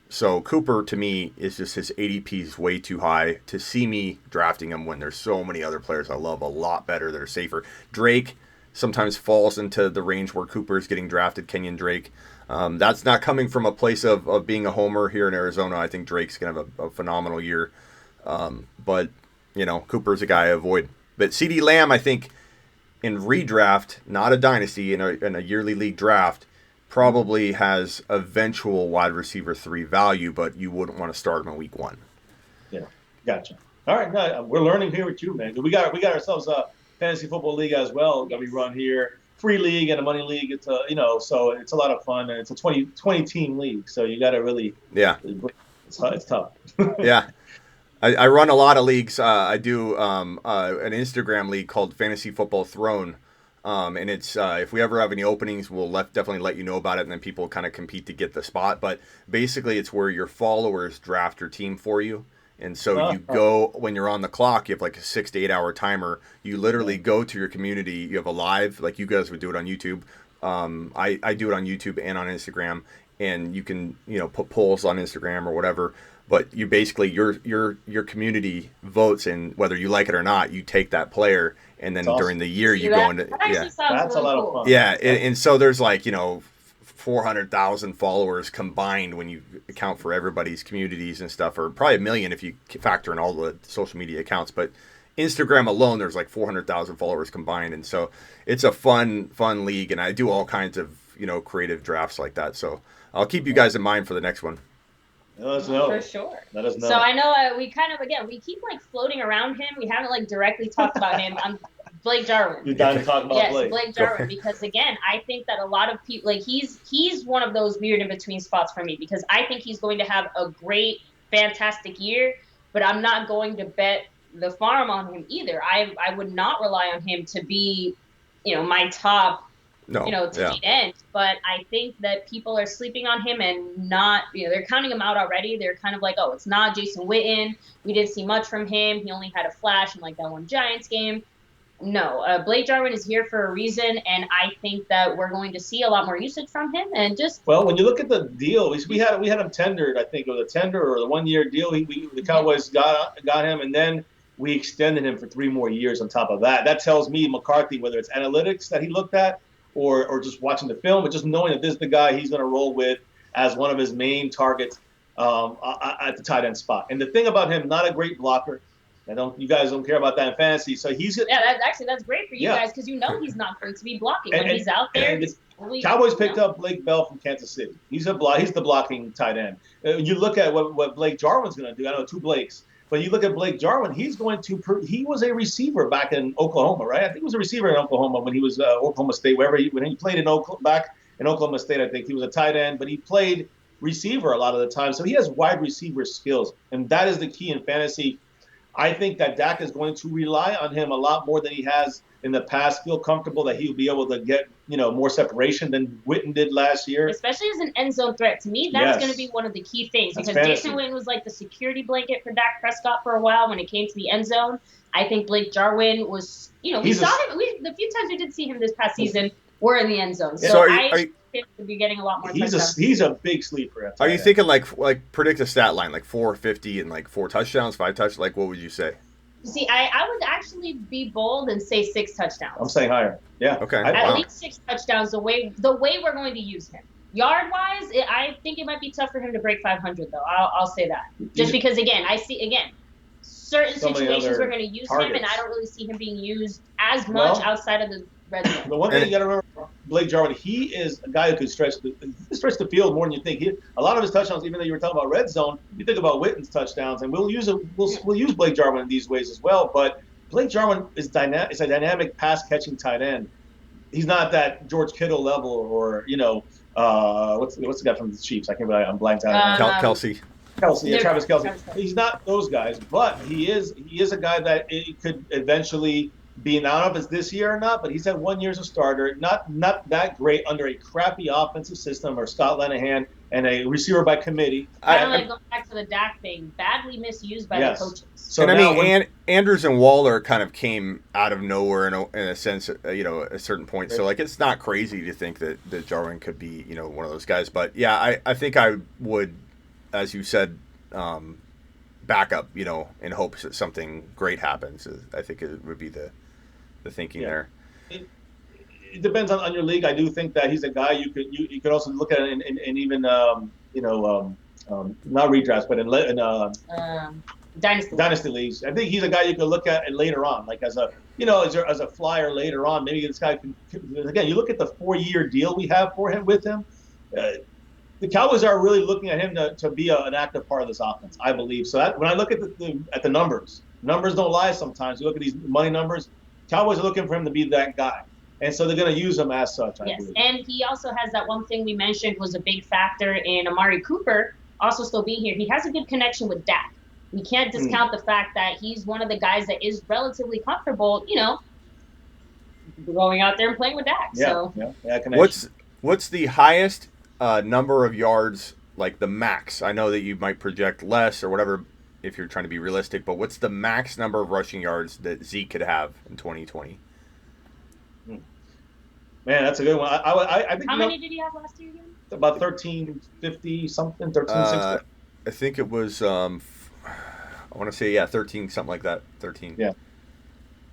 So Cooper, to me, is just his ADP is way too high to see me drafting him when there's so many other players I love a lot better that are safer. Drake sometimes falls into the range where Cooper is getting drafted, Kenyon Drake. That's not coming from a place of being a homer here in Arizona. I think Drake's going to have a phenomenal year. But, Cooper's a guy I avoid. But CeeDee Lamb, I think, in redraft, not a dynasty, in a yearly league draft, probably has eventual wide receiver 3 value, but you wouldn't want to start him in week 1. Yeah, gotcha. All right, no, we're learning here with you, man. We got ourselves a fantasy football league as well that we run here. Free league and a money league. It's so it's a lot of fun, and it's a 20 team league. So you got to really it's tough. Yeah. I run a lot of leagues. I do an Instagram league called Fantasy Football Throne. And it's if we ever have any openings, we'll definitely let you know about it, and then people kind of compete to get the spot. But basically, it's where your followers draft your team for you, And so you go, when you're on the clock, you have like a 6 to 8 hour timer. You literally go to your community. You have a live, like you guys would do it on YouTube. I do it on YouTube and on Instagram, and you can, put polls on Instagram or whatever. But you basically, your community votes, and whether you like it or not, you take that player, and then during the year you go into, that's really a lot of fun. Yeah, and so there's like 400,000 followers combined when you account for everybody's communities and stuff, or probably 1 million if you factor in all the social media accounts. But Instagram alone, there's like 400,000 followers combined, and so it's a fun league, and I do all kinds of creative drafts like that. So I'll keep you guys in mind for the next one. Let us know. For sure. Let us know. So I know we kind of, we keep like floating around him. We haven't like directly talked about him. I'm Blake Jarwin. You're dying to talk about Blake. Yes, Blake Jarwin, because again, I think that a lot of people, like he's one of those weird in between spots for me, because I think he's going to have a great, fantastic year, but I'm not going to bet the farm on him either. I would not rely on him to be, my top, tight end. But I think that people are sleeping on him and not, they're counting him out already. They're kind of like, oh, it's not Jason Witten. We didn't see much from him. He only had a flash in like that one Giants game. No, Blake Jarwin is here for a reason, and I think that we're going to see a lot more usage from him. And when you look at the deal, we had him tendered. I think it was a tender or the 1 year deal. The Cowboys got him, and then we extended him for 3 more years on top of that. That tells me McCarthy, whether it's analytics that he looked at or just watching the film, but just knowing that this is the guy he's going to roll with as one of his main targets at the tight end spot. And the thing about him, not a great blocker. You guys don't care about that in fantasy. So that's great for you guys, because he's not going to be blocking when he's out there. Cowboys picked up Blake Bell from Kansas City. He's the blocking tight end. You look at what Blake Jarwin's going to do. I know 2 Blakes. But you look at Blake Jarwin, he was a receiver back in Oklahoma, right? I think he was a receiver in Oklahoma when he was Oklahoma State, when he played back in Oklahoma State. I think he was a tight end, but he played receiver a lot of the time. So he has wide receiver skills, and that is the key in fantasy. I think that Dak is going to rely on him a lot more than he has in the past. Feel comfortable that he'll be able to get more separation than Witten did last year, especially as an end zone threat. To me, that's going to be one of the key things, because Jason Witten was like the security blanket for Dak Prescott for a while when it came to the end zone. I think Blake Jarwin was, we saw him. The few times we did see him this past season were in the end zone. So I think he'll be getting a lot more. He's a big sleeper. Are you thinking like predict a stat line like 450 and like 4 touchdowns, 5 touchdowns? Like what would you say? See, I would actually be bold and say 6 touchdowns. I'm saying higher. Yeah. Okay. At least 6 touchdowns. The way we're going to use him, yard wise, I think it might be tough for him to break 500 though. I'll say that, just because I see certain situations we're going to use him, and I don't really see him being used as much outside of the red zone. The one thing you got to remember, Blake Jarwin, he is a guy who can stretch the field more than you think. A lot of his touchdowns, even though you were talking about red zone, you think about Witten's touchdowns, and we'll use Blake Jarwin in these ways as well. But Blake Jarwin is a dynamic pass catching tight end. He's not that George Kittle level, or what's the guy from the Chiefs? I can't believe I'm blanked out. Kelsey. Travis Kelsey. He's not those guys, but he is a guy that it could eventually be. Now, I don't know if it's this year or not, but he's had 1 year as a starter. Not that great under a crappy offensive system or Scott Linehan and a receiver by committee. Going back to the Dak thing, badly misused by the coaches. So Andrews and Waller kind of came out of nowhere in a sense, at a certain point. So like it's not crazy to think that Jarwin could be one of those guys. But yeah, I think I would, as you said, back up, in hopes that something great happens. I think it would be the thinking there. It depends on your league. I do think that he's a guy you could also look at in even not redrafts, but in dynasty leagues. I think he's a guy you could look at later on, like as a flyer later on. Maybe this guy can. Again, you look at the 4-year deal we have with him. The Cowboys are really looking at him to be an active part of this offense, I believe. So when I look at the numbers don't lie sometimes. You look at these money numbers, Cowboys are looking for him to be that guy. And so they're going to use him as such, I believe. And he also has that one thing we mentioned was a big factor in Amari Cooper also still being here. He has a good connection with Dak. We can't discount the fact that he's one of the guys that is relatively comfortable, going out there and playing with Dak. What's the highest number of yards, like the max? I know that you might project less or whatever. if you're trying to be realistic, but what's the max number of rushing yards that Zeke could have in 2020? Man, that's a good one. I think How many did he have last year again? about 1350 something, 1360. I think it was I want to say 13 something like that. 13. Yeah.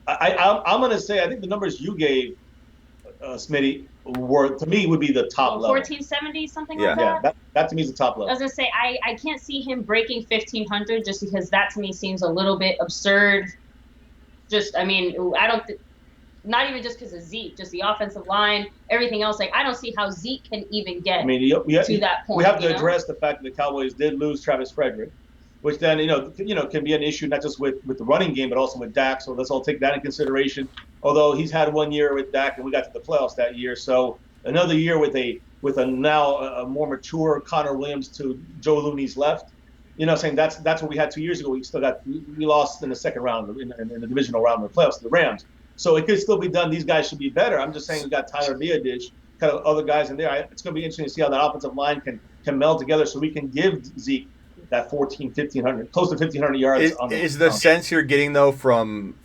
I'm going to say I think the numbers you gave, Smitty, were to me would be the top level. 1470 something like that. Yeah, that to me is the top level. I was gonna say I can't see him breaking 1500 just because that to me seems a little bit absurd. Not even just because of Zeke, just the offensive line, everything else. Like I don't see how Zeke can even get to that point. We have to address the fact that the Cowboys did lose Travis Frederick, which then can be an issue not just with the running game but also with Dak. So let's all take that in consideration. Although he's had 1 year with Dak and we got to the playoffs that year, so another year with a now a more mature Connor Williams to Joe Looney's left. Saying that's what we had 2 years ago. We lost in the second round in the divisional round of the playoffs to the Rams. So it could still be done. These guys should be better. I'm just saying we got Tyler Biadish, kind of other guys in there. It's going to be interesting to see how that offensive line can meld together so we can give Zeke that 1,500, close to 1,500 yards. Is the sense you're getting, though, from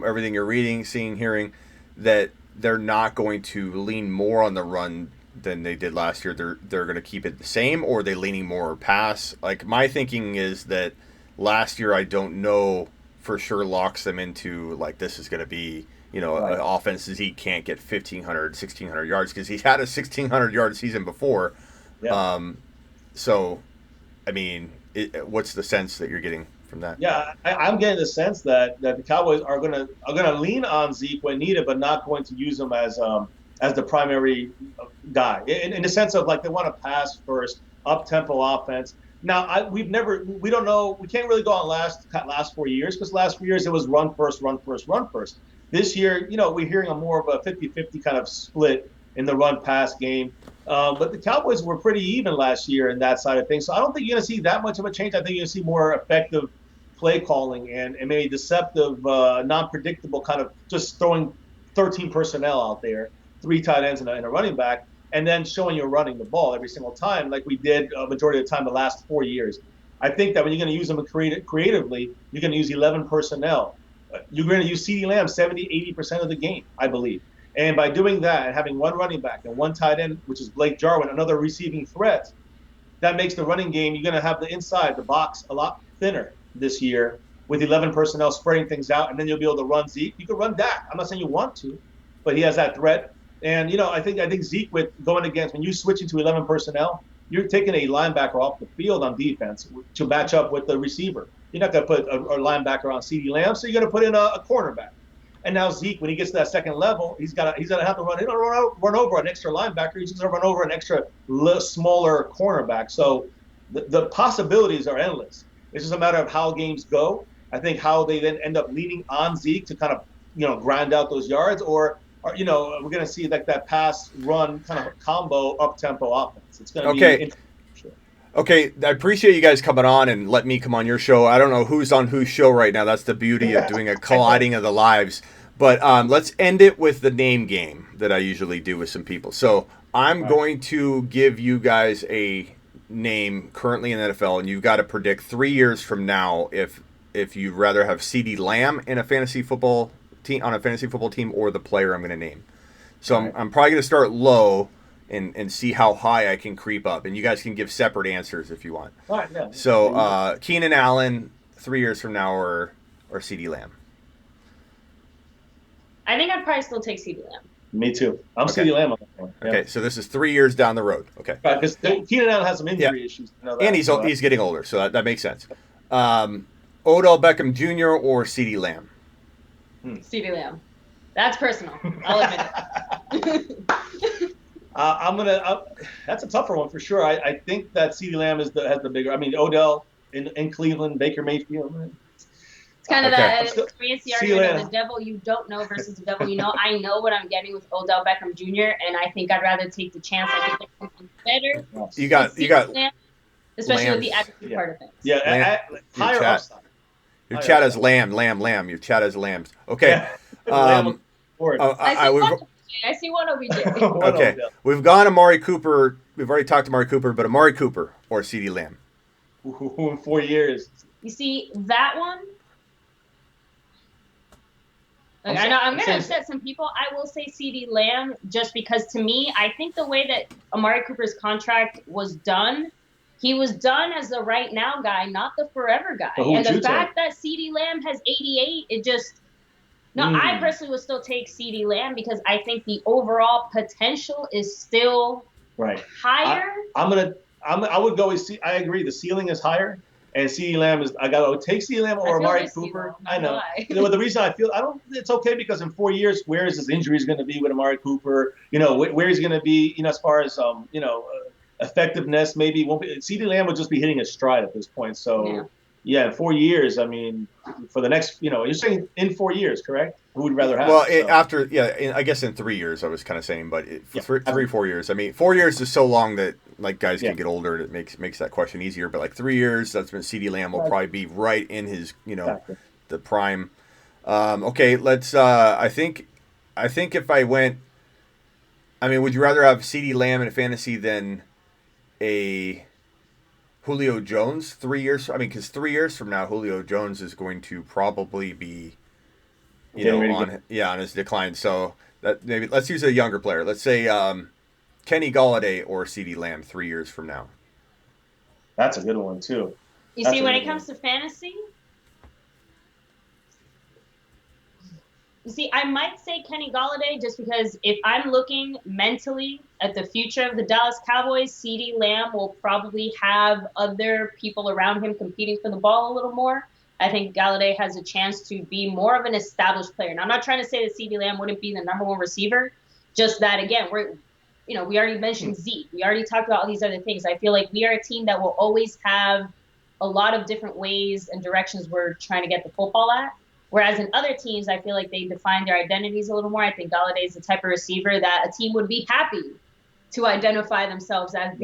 everything you're reading, seeing, hearing, that they're not going to lean more on the run than they did last year? They're going to keep it the same, or are they leaning more pass? Like, my thinking is that last year I don't know for sure locks them into, like, this is going to be – an offense Zeke can't get 1,500, 1,600 yards because he's had a 1,600-yard season before. Yeah. So, I mean, what's the sense that you're getting from that? Yeah, I'm getting the sense that the Cowboys are gonna lean on Zeke when needed, but not going to use him as the primary guy in the sense of like they want to pass first, up tempo offense. Now we don't know. We can't really go on last 4 years because last 4 years it was run first, run first, run first. This year, we're hearing a more of a 50-50 kind of split in the run-pass game. But the Cowboys were pretty even last year in that side of things. So I don't think you're going to see that much of a change. I think you're going to see more effective play calling and maybe deceptive, non-predictable kind of just throwing 13 personnel out there, 3 tight ends and a running back, and then showing you're running the ball every single time like we did a majority of the time the last 4 years. I think that when you're going to use them creatively, you're going to use 11 personnel. You're going to use CeeDee Lamb 70-80% of the game, I believe. And by doing that and having one running back and one tight end, which is Blake Jarwin, another receiving threat, that makes the running game, you're going to have the inside, the box, a lot thinner this year with 11 personnel spreading things out, and then you'll be able to run Zeke. You can run Dak. I'm not saying you want to, but he has that threat. And, I think Zeke with going against, when you switch into 11 personnel, you're taking a linebacker off the field on defense to match up with the receiver. You're not going to put a linebacker on CeeDee Lamb, so you're going to put in a cornerback. And now Zeke, when he gets to that second level, he's going to have to run over an extra linebacker. He's going to run over an extra smaller cornerback. So the possibilities are endless. It's just a matter of how games go. I think how they then end up leaning on Zeke to kind of grind out those yards, or we're going to see like that pass run kind of combo up tempo offense. It's going to be. Okay, I appreciate you guys coming on and let me come on your show. I don't know who's on whose show right now. That's the beauty of doing a colliding of the lives. But let's end it with the name game that I usually do with some people. So I'm going to give you guys a name currently in the NFL, and you've got to predict 3 years from now if you'd rather have CeeDee Lamb in a fantasy football team or the player I'm going to name. So I'm probably going to start low and see how high I can creep up. And you guys can give separate answers if you want. All right, yeah. So Keenan Allen 3 years from now or CeeDee Lamb? I think I'd probably still take CeeDee Lamb. Me too. I'm CeeDee Lamb on that one. Yeah. Okay, so this is 3 years down the road. Okay. Right, because Keenan Allen has some injury issues. And he's getting older, so that makes sense. Odell Beckham Jr. or CeeDee Lamb? CeeDee Lamb. That's personal. I'll admit it. That's a tougher one for sure. I think that CeeDee Lamb has the bigger. I mean, Odell in Cleveland, Baker Mayfield. It's kind of that fancy argument of the devil you don't know versus the devil you know. I know what I'm getting with Odell Beckham Jr., and I think I'd rather take the chance I think there's something better. You got Lamb, especially with the attitude part of things. Yeah, higher upside. Your chat is lamb. Your chat is lambs. Okay. I see one OBJ. Okay. We've gone Amari Cooper. We've already talked to Amari Cooper, but Amari Cooper or CeeDee Lamb? Who in 4 years? You see that one? Like, I know I'm going to upset some people. I will say CeeDee Lamb just because, to me, I think the way that Amari Cooper's contract was done, he was done as the right now guy, not the forever guy. And the fact that CeeDee Lamb has 88, it just – no, I personally would still take CeeDee Lamb because I think the overall potential is still higher. I would go with I agree. The ceiling is higher. And CeeDee Lamb is, I got to take CeeDee Lamb or Amari Cooper. I know. But the reason it's okay because in 4 years, where is his injuries going to be with Amari Cooper? Where he's going to be, as far as, effectiveness, maybe won't be. CeeDee Lamb would just be hitting a stride at this point. So, in 4 years, I mean, for the next, you're saying in 4 years, correct? Who would rather have? Well, I guess in 3 years, I was kind of saying, but for 4 years. I mean, 4 years is so long that guys can get older. It makes that question easier. But 3 years, that's when CeeDee Lamb will probably be right in his the prime. Okay, let's. I think if I went, I mean, would you rather have CeeDee Lamb in fantasy than a Julio Jones 3 years? I mean, because 3 years from now, Julio Jones is going to probably be on his decline. So that maybe let's use a younger player. Let's say Kenny Golladay or CeeDee Lamb 3 years from now. That's a good one too. You see, when it comes to fantasy, I might say Kenny Golladay just because if I'm looking mentally at the future of the Dallas Cowboys, CeeDee Lamb will probably have other people around him competing for the ball a little more. I think Golladay has a chance to be more of an established player. Now, I'm not trying to say that CeeDee Lamb wouldn't be the number one receiver, just that, again, we already mentioned Zeke. We already talked about all these other things. I feel like we are a team that will always have a lot of different ways and directions we're trying to get the football at. Whereas in other teams, I feel like they define their identities a little more. I think Golladay is the type of receiver that a team would be happy to identify themselves as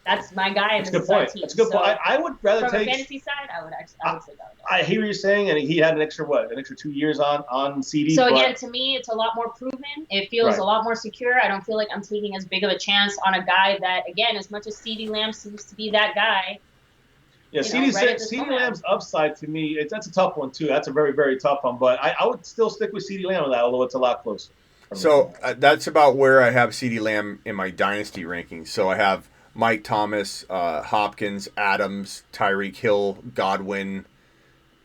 that's my guy. And that's a good point. That's a good point. I would rather from take. From a fantasy side, I would say Golladay. I hear what you're saying, and he had an extra 2 years on CeeDee. So again, to me, it's a lot more proven. It feels a lot more secure. I don't feel like I'm taking as big of a chance on a guy that, again, as much as CeeDee Lamb seems to be that guy. Yeah, CeeDee Lamb's upside to me, that's a tough one too. That's a very, very tough one. But I would still stick with CeeDee Lamb with that, although it's a lot closer. So that's about where I have CeeDee Lamb in my dynasty rankings. So I have Mike Thomas, Hopkins, Adams, Tyreek Hill, Godwin,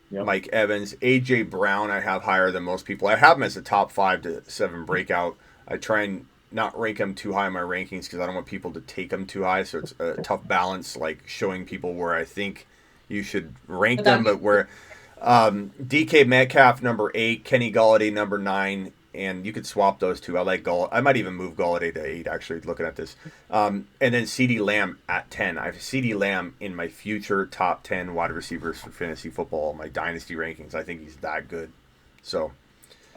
Mike Evans, A.J. Brown I have higher than most people. I have him as a top 5 to 7 breakout. I try and not rank him too high in my rankings because I don't want people to take him too high. So it's a tough balance, like showing people where I think you should rank them, but where DK Metcalf number 8, Kenny Golladay number 9, and you could swap those two. I like Golladay. I might even move Golladay to 8. Actually, looking at this, and then CeeDee Lamb at 10. I have CeeDee Lamb in my future top 10 wide receivers for fantasy football. My dynasty rankings. I think he's that good. So.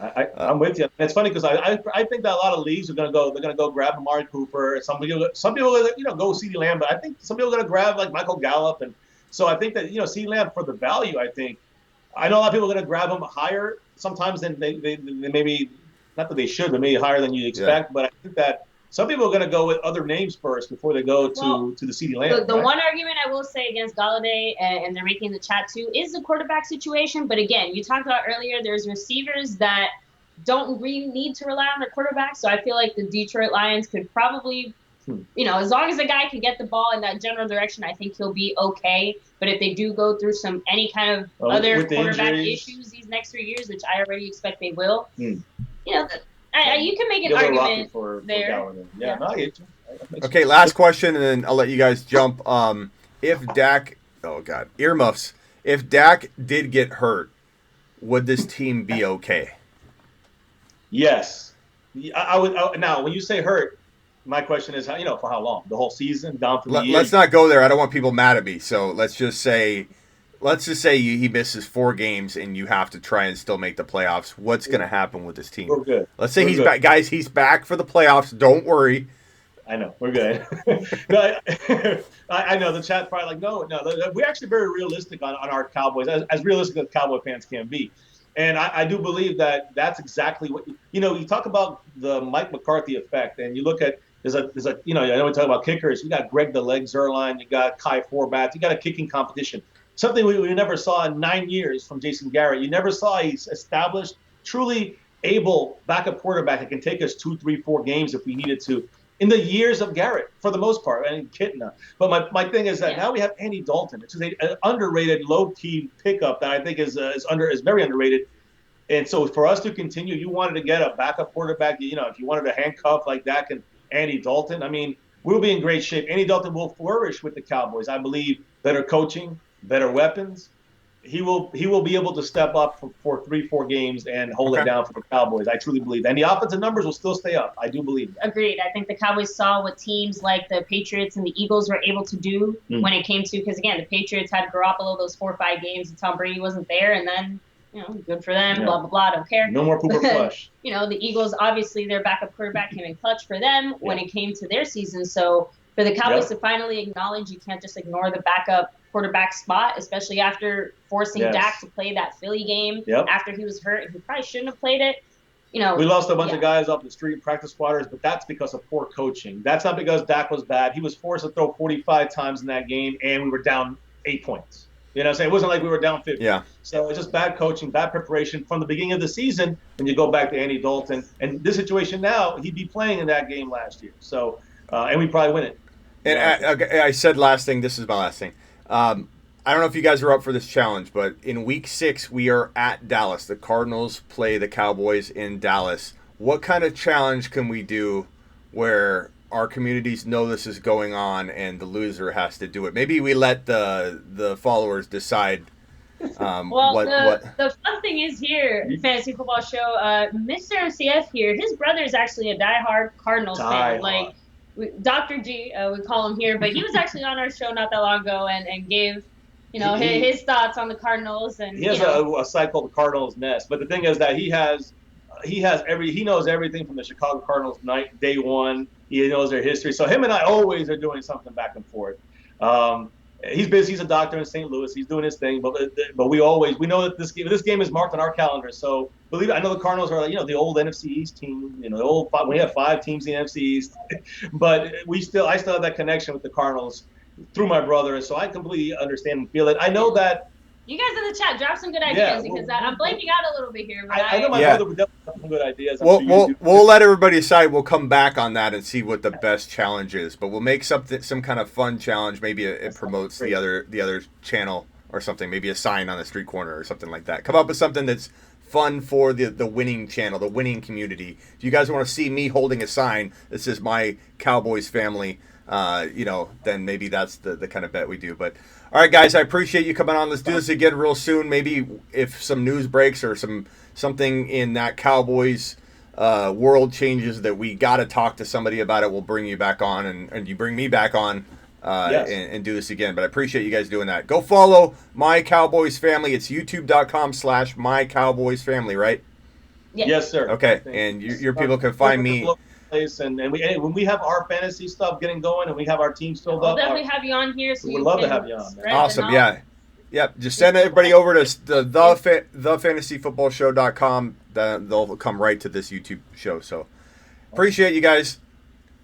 I'm with you. It's funny because I think that a lot of leagues are going to go. They're going to go grab Amari Cooper. Some people go CeeDee Lamb, but I think some people are going to grab like Michael Gallup, and so I think that CeeDee Lamb for the value. I know a lot of people are going to grab him higher sometimes than they maybe not that they should, but maybe higher than you expect. Yeah. But I think that some people are going to go with other names first before they go to the CeeDee Lamb. The one argument I will say against Golladay, and they're making the chat too, is the quarterback situation. But again, you talked about earlier, there's receivers that don't really need to rely on their quarterback. So I feel like the Detroit Lions could probably, as long as the guy can get the ball in that general direction, I think he'll be okay. But if they do go through any kind of other quarterback issues these next 3 years, which I already expect they will, you can make an argument for there. Yeah. No, I get you. Okay, last question, and then I'll let you guys jump. If Dak, earmuffs. If Dak did get hurt, would this team be okay? Yes, I would. Now, when you say hurt, my question is, for how long? The whole season, down for the year? Let's not go there. I don't want people mad at me. So let's just say he misses 4 games and you have to try and still make the playoffs. What's going to happen with this team? We're good. Let's say he's back. Guys, he's back for the playoffs. Don't worry. I know. We're good. I know. The chat's probably like, no. We're actually very realistic on our Cowboys, as realistic as Cowboy fans can be. And I do believe that that's exactly what, you talk about the Mike McCarthy effect, and you look at, I know we talk about kickers. You got Greg the Leg Zerline, you got Kai Forbath, you got a kicking competition. Something we never saw in 9 years from Jason Garrett. You never saw he's established, truly able backup quarterback that can take us 2, 3, 4 games if we needed to. In the years of Garrett, for the most part, and Kitna. But my thing is that now we have Andy Dalton. It's an underrated, low-key pickup that I think is very underrated. And so for us to continue, you wanted to get a backup quarterback. If you wanted a handcuff like Dak and Andy Dalton, I mean, we'll be in great shape. Andy Dalton will flourish with the Cowboys. I believe better coaching, better weapons. He will be able to step up for 3, 4 games and hold it down for the Cowboys. I truly believe. And the offensive numbers will still stay up. I do believe that. Agreed. I think the Cowboys saw what teams like the Patriots and the Eagles were able to do when it came to, because, again, the Patriots had Garoppolo those 4 or 5 games and Tom Brady wasn't there, and then good for them, blah, blah, blah, don't care. No more pooper flush. The Eagles, obviously, their backup quarterback came in clutch for them when it came to their season. So for the Cowboys to finally acknowledge you can't just ignore the backup quarterback spot, especially after forcing Dak to play that Philly game after he was hurt, and he probably shouldn't have played it. We lost a bunch of guys off the street, practice squatters, but that's because of poor coaching. That's not because Dak was bad. He was forced to throw 45 times in that game, and we were down 8 points. You know what I'm saying? It wasn't like we were down 50. Yeah. So it's just bad coaching, bad preparation from the beginning of the season. When you go back to Andy Dalton, and this situation now, he'd be playing in that game last year. So, and we probably win it. And I said last thing. This is my last thing. I don't know if you guys are up for this challenge, but in Week 6 we are at Dallas. The Cardinals play the Cowboys in Dallas. What kind of challenge can we do where our communities know this is going on and the loser has to do it? Maybe we let the followers decide. The fun thing is here, Fantasy Football Show, Mr. MCF here, his brother is actually a diehard Cardinals fan. Like Dr. G, we call him here, but he was actually on our show not that long ago and gave his thoughts on the Cardinals. And he has a site called the Cardinals Nest. But the thing is that he knows everything from the Chicago Cardinals day one. He knows their history. So him and I always are doing something back and forth. He's busy. He's a doctor in St. Louis. He's doing his thing. But we know that this game is marked on our calendar. So I know the Cardinals are the old NFC East team. We have 5 teams in the NFC East. But I still have that connection with the Cardinals through my brother. And so I completely understand and feel it. I know that. You guys in the chat, drop some good ideas because I'm blanking out a little bit here. But I know my brother would definitely have some good ideas. We'll let everybody decide. We'll come back on that and see what the best challenge is. But we'll make some kind of fun challenge. Maybe it promotes the other channel or something. Maybe a sign on the street corner or something like that. Come up with something that's fun for the winning channel, the winning community. If you guys want to see me holding a sign that says My Cowboys Family, then maybe that's the kind of bet we do. But all right, guys, I appreciate you coming on. Let's do this again real soon. Maybe if some news breaks or something in that Cowboys world changes that we got to talk to somebody about it, we'll bring you back on and you bring me back on and do this again. But I appreciate you guys doing that. Go follow My Cowboys Family. It's youtube.com/My Cowboys Family, right? Yes, sir. Okay, and your people can find me. And when we have our fantasy stuff getting going and we have our teams filled up, we'll definitely have you on here. So we'd love to have you on. Awesome, yeah. Just send everybody over to thefantasyfootballshow.com. They'll come right to this YouTube show. So appreciate you guys.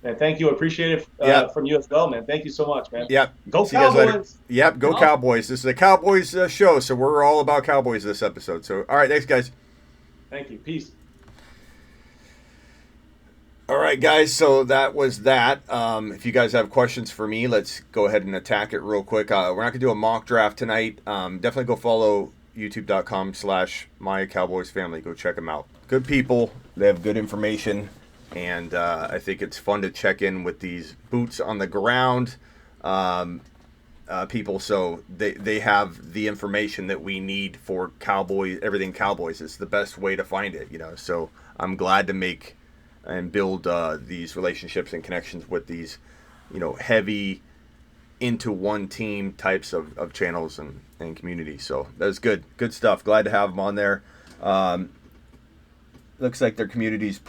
Man, thank you. Appreciate it from you as well, man. Thank you so much, man. Yep. Go Cowboys. Yep. Go Cowboys. This is a Cowboys show, so we're all about Cowboys this episode. So all right, thanks, guys. Thank you. Peace. All right, guys, so that was that. If you guys have questions for me, let's go ahead and attack it real quick. We're not going to do a mock draft tonight. Definitely go follow youtube.com/My Cowboys Family. Go check them out. Good people. They have good information, and I think it's fun to check in with these boots on the ground people. So they have the information that we need for Cowboys, everything Cowboys. It's the best way to find it, So I'm glad to make and build these relationships and connections with these, heavy into one team types of channels and communities. So that's good stuff. Glad to have them on there. Looks like their community's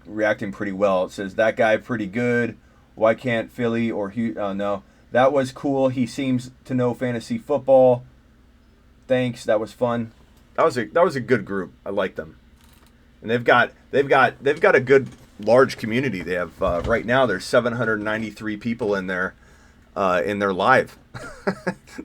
reacting pretty well. It says that guy pretty good. Why can't Philly or no, that was cool. He seems to know fantasy football. Thanks. That was fun. That was a good group. I like them. And they've got a good large community. They have right now there's 793 people in their live.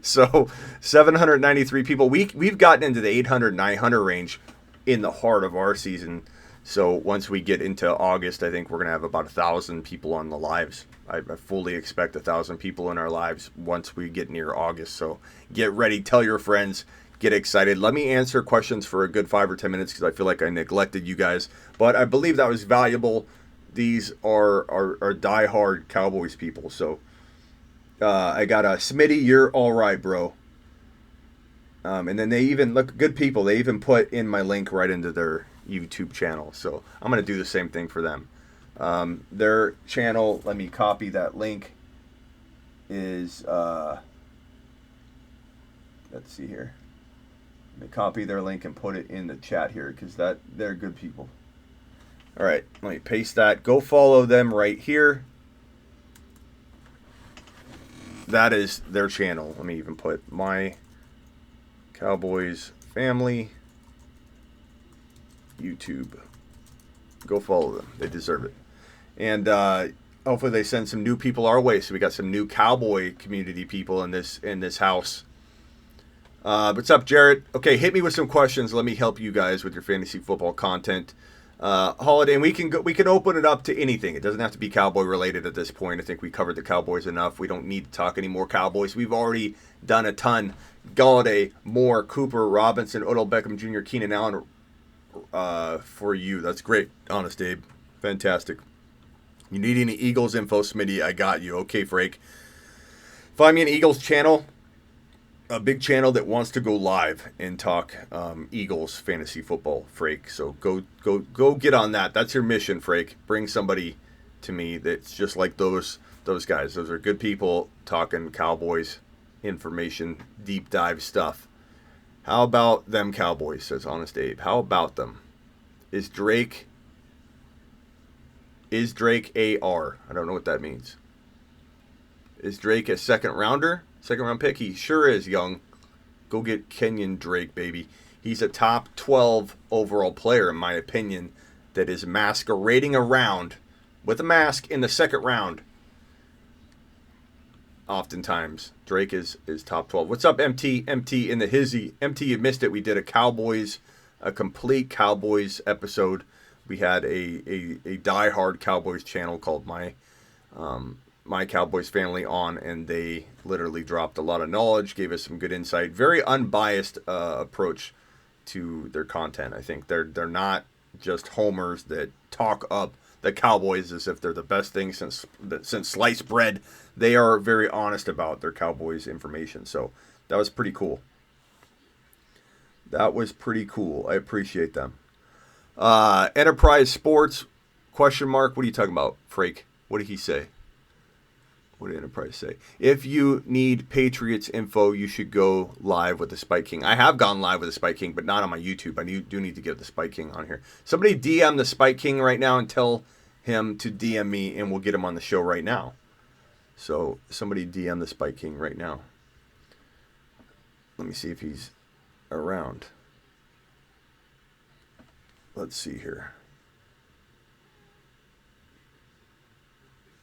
So 793 people. We've gotten into the 800 900 range in the heart of our season. So once we get into August, I think we're gonna have about 1,000 people on the lives. I fully expect 1,000 people in our lives once we get near August. So get ready, tell your friends, get excited. Let me answer questions for a good 5 or 10 minutes because I feel like I neglected you guys. But I believe that was valuable. These are diehard Cowboys people. So I got a Smitty, you're all right, bro. And then they even look good people. They even put in my link right into their YouTube channel. So I'm going to do the same thing for them. Their channel, let me copy that link, is, let's see here. Let me copy their link and put it in the chat here because they're good people. All right, let me paste that. Go follow them right here. That is their channel. Let me even put My Cowboys Family YouTube. Go follow them. They deserve it. And hopefully they send some new people our way. So we got some new Cowboy community people in this house. What's up, Jarrett? Okay, hit me with some questions. Let me help you guys with your fantasy football content. Holiday, and we can open it up to anything. It doesn't have to be Cowboy related at this point. I think we covered the Cowboys enough. We don't need to talk any more Cowboys. We've already done a ton. Galladay, Moore, Cooper, Robinson, Odell Beckham Jr., Keenan Allen for you. That's great. Honest, Abe. Fantastic. You need any Eagles info, Smitty? I got you. Okay, Frank. Find me an Eagles channel. A big channel that wants to go live and talk Eagles fantasy football, Frake. So go get on that. That's your mission, Frake. Bring somebody to me that's just like those guys. Those are good people talking Cowboys information, deep dive stuff. How about them Cowboys, says Honest Abe. How about them? Is Drake AR? I don't know what that means. Is Drake a second rounder? Second round pick? He sure is, young. Go get Kenyon Drake, baby. He's a top 12 overall player, in my opinion, that is masquerading around with a mask in the second round. Oftentimes, Drake is top 12. What's up, MT? MT in the hizzy. MT, you missed it. We did a complete Cowboys episode. We had a diehard Cowboys channel called My Cowboys Family on, and they literally dropped a lot of knowledge, gave us some good insight, very unbiased approach to their content. I think they're not just homers that talk up the Cowboys as if they're the best thing since sliced bread. They are very honest about their Cowboys information, so that was pretty cool. I appreciate them. Enterprise Sports, question mark. What are you talking about, Frake? What did he say? What did Enterprise say? If you need Patriots info, you should go live with the Spike King. I have gone live with the Spike King, but not on my YouTube. I do need to get the Spike King on here. Somebody DM the Spike King right now and tell him to DM me, and we'll get him on the show right now. So somebody DM the Spike King right now. Let me see if he's around. Let's see here.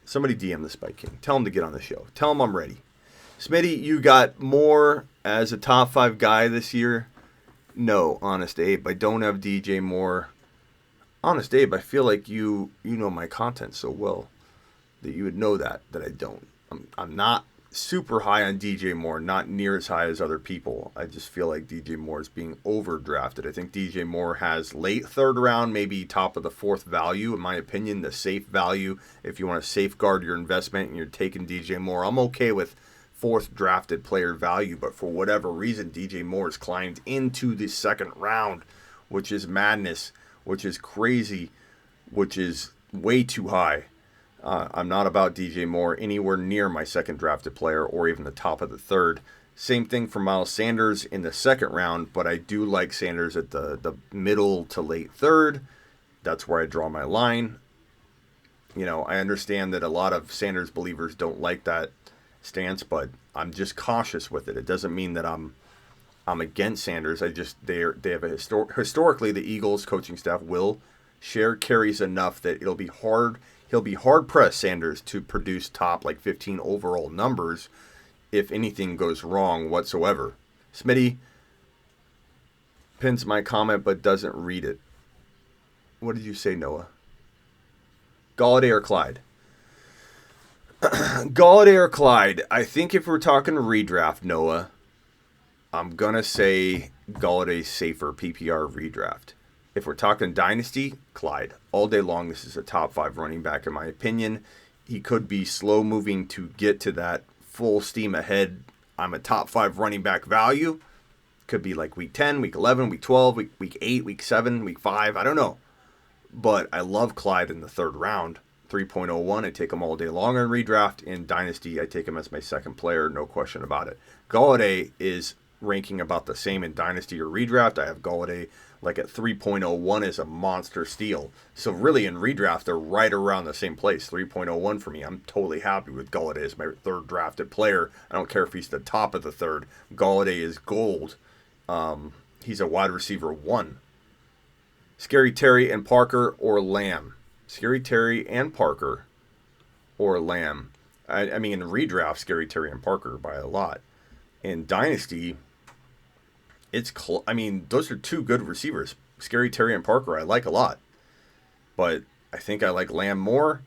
Somebody DM the Spike King. Tell him to get on the show. Tell him I'm ready. Smitty, you got Moore as a top 5 guy this year? No, Honest Abe. I don't have DJ Moore. Honest Abe, I feel like you know my content so well that you would know that I don't. I'm not super high on DJ Moore, not near as high as other people. I just feel like DJ Moore is being overdrafted. I think DJ Moore has late third round, maybe top of the fourth value, in my opinion, the safe value. If you want to safeguard your investment and you're taking DJ Moore, I'm okay with fourth drafted player value, but for whatever reason, DJ Moore has climbed into the second round, which is madness, which is crazy, which is way too high. I'm not about DJ Moore anywhere near my second drafted player or even the top of the third. Same thing for Miles Sanders in the second round, but I do like Sanders at the middle to late third. That's where I draw my line. You know, I understand that a lot of Sanders believers don't like that stance, but I'm just cautious with it. It doesn't mean that I'm against Sanders. They have a historically the Eagles coaching staff will share carries enough that it'll be hard. He'll be hard pressed, Sanders, to produce top like 15 overall numbers if anything goes wrong whatsoever. Smitty pins my comment but doesn't read it. What did you say, Noah? Galladay or Clyde? Galladay or Clyde? I think if we're talking redraft, Noah, I'm going to say Galladay's safer PPR redraft. If we're talking dynasty, Clyde. All day long, this is a top 5 running back in my opinion. He could be slow moving to get to that full steam ahead. I'm a top 5 running back value. Could be like week 10, week 11, week 12, week 8, week 7, week 5. I don't know. But I love Clyde in the 3rd round. 3.01, I take him all day long in redraft. In dynasty, I take him as my second player, no question about it. Galladay is ranking about the same in dynasty or redraft. I have Galladay like at 3.01 is a monster steal. So really in redraft, they're right around the same place. 3.01 for me. I'm totally happy with Galladay as my 3rd drafted player. I don't care if he's the top of the 3rd. Galladay is gold. He's a wide receiver 1. Scary Terry and Parker or Lamb? Scary Terry and Parker or Lamb? I mean, in redraft, Scary Terry and Parker by a lot. In dynasty, those are 2 good receivers. Scary Terry and Parker I like a lot. But I think I like Lamb more.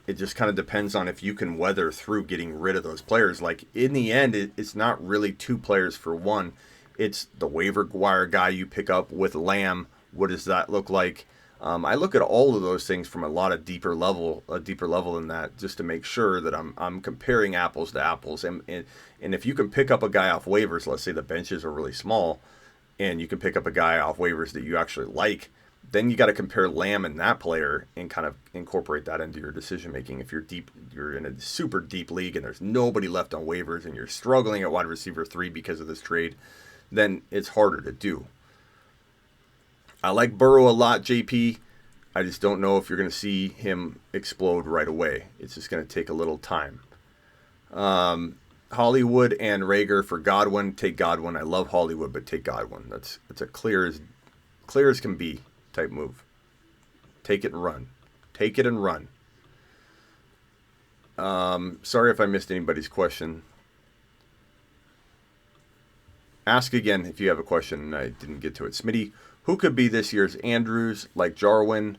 It just kind of depends on if you can weather through getting rid of those players. Like, in the end, it's not really 2 players for one. It's the waiver wire guy you pick up with Lamb. What does that look like? I look at all of those things from a deeper level than that, just to make sure that I'm comparing apples to apples. And if you can pick up a guy off waivers, let's say the benches are really small, and you can pick up a guy off waivers that you actually like, then you got to compare Lamb and that player and kind of incorporate that into your decision making. If you're in a super deep league and there's nobody left on waivers and you're struggling at wide receiver 3 because of this trade, then it's harder to do. I like Burrow a lot, JP. I just don't know if you're going to see him explode right away. It's just going to take a little time. Hollywood and Rager for Godwin. Take Godwin. I love Hollywood, but take Godwin. That's a clear as can be type move. Take it and run. Take it and run. Sorry if I missed anybody's question. Ask again if you have a question and I didn't get to it. Smitty, who could be this year's Andrews, like Jarwin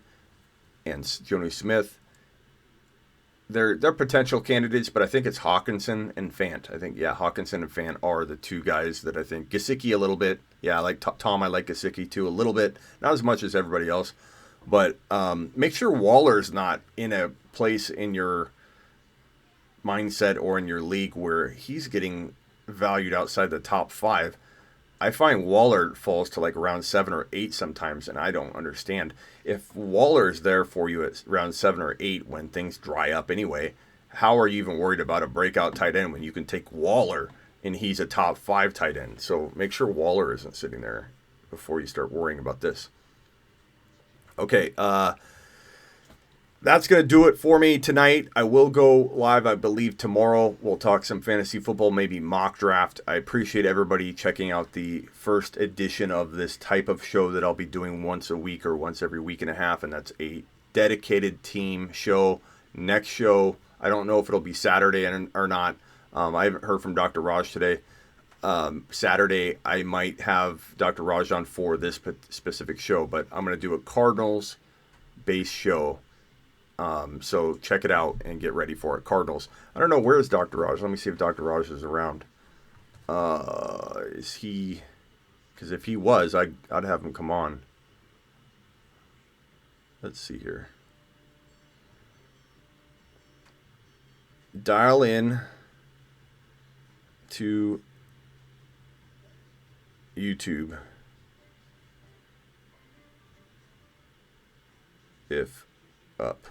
and Jonu Smith? They're potential candidates, but I think it's Hawkinson and Fant. I think, Hawkinson and Fant are the 2 guys that I think. Gesicki a little bit. Yeah, I like Tom. I like Gesicki too a little bit. Not as much as everybody else. But make sure Waller's not in a place in your mindset or in your league where he's getting valued outside the top 5. I find Waller falls to like round 7 or 8 sometimes, and I don't understand. If Waller is there for you at round 7 or 8 when things dry up anyway, how are you even worried about a breakout tight end when you can take Waller and he's a top 5 tight end? So make sure Waller isn't sitting there before you start worrying about this. Okay, that's going to do it for me tonight. I will go live, I believe, tomorrow. We'll talk some fantasy football, maybe mock draft. I appreciate everybody checking out the first edition of this type of show that I'll be doing once a week or once every week and a half, and that's a dedicated team show. Next show, I don't know if it'll be Saturday or not. I haven't heard from Dr. Raj today. Saturday, I might have Dr. Raj on for this specific show, but I'm going to do a Cardinals-based show. So check it out and get ready for it. Cardinals. I don't know, where's Dr. Raj? Let me see if Dr. Raj is around. Is he? Because if he was, I'd have him come on. Let's see here. Dial in to YouTube if up.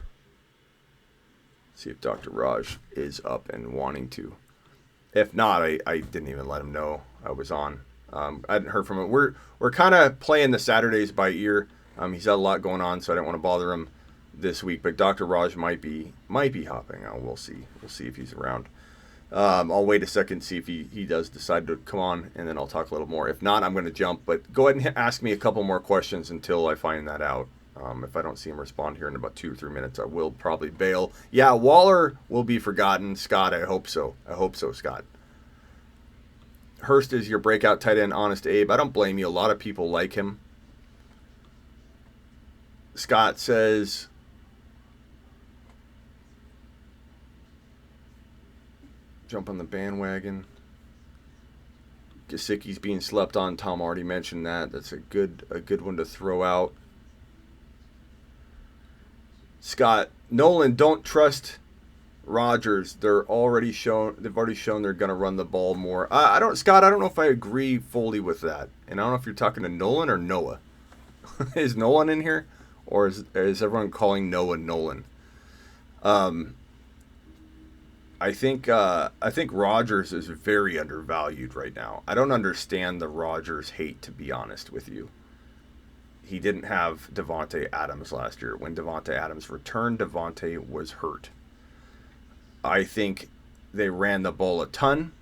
See if Dr. Raj is up and wanting to. If not, I didn't even let him know I was on. I hadn't heard from him. We're kind of playing the Saturdays by ear. He's had a lot going on, so I didn't want to bother him this week. But Dr. Raj might be hopping. We'll see. We'll see if he's around. I'll wait a second, see if he does decide to come on, and then I'll talk a little more. If not, I'm going to jump. But go ahead and ask me a couple more questions until I find that out. If I don't see him respond here in about 2 or 3 minutes, I will probably bail. Yeah, Waller will be forgotten. Scott, I hope so. I hope so, Scott. Hurst is your breakout tight end, Honest Abe. I don't blame you. A lot of people like him. Scott says, jump on the bandwagon. Gesicki's being slept on. Tom already mentioned that. That's a good one to throw out. Scott, Nolan, don't trust Rodgers. They've already shown they're going to run the ball more. Scott, I don't know if I agree fully with that. And I don't know if you're talking to Nolan or Noah. Is Nolan in here? Or is everyone calling Noah Nolan? I think Rodgers is very undervalued right now. I don't understand the Rodgers hate, to be honest with you. He didn't have Davante Adams last year. When Davante Adams returned, Davante was hurt. I think they ran the ball a ton.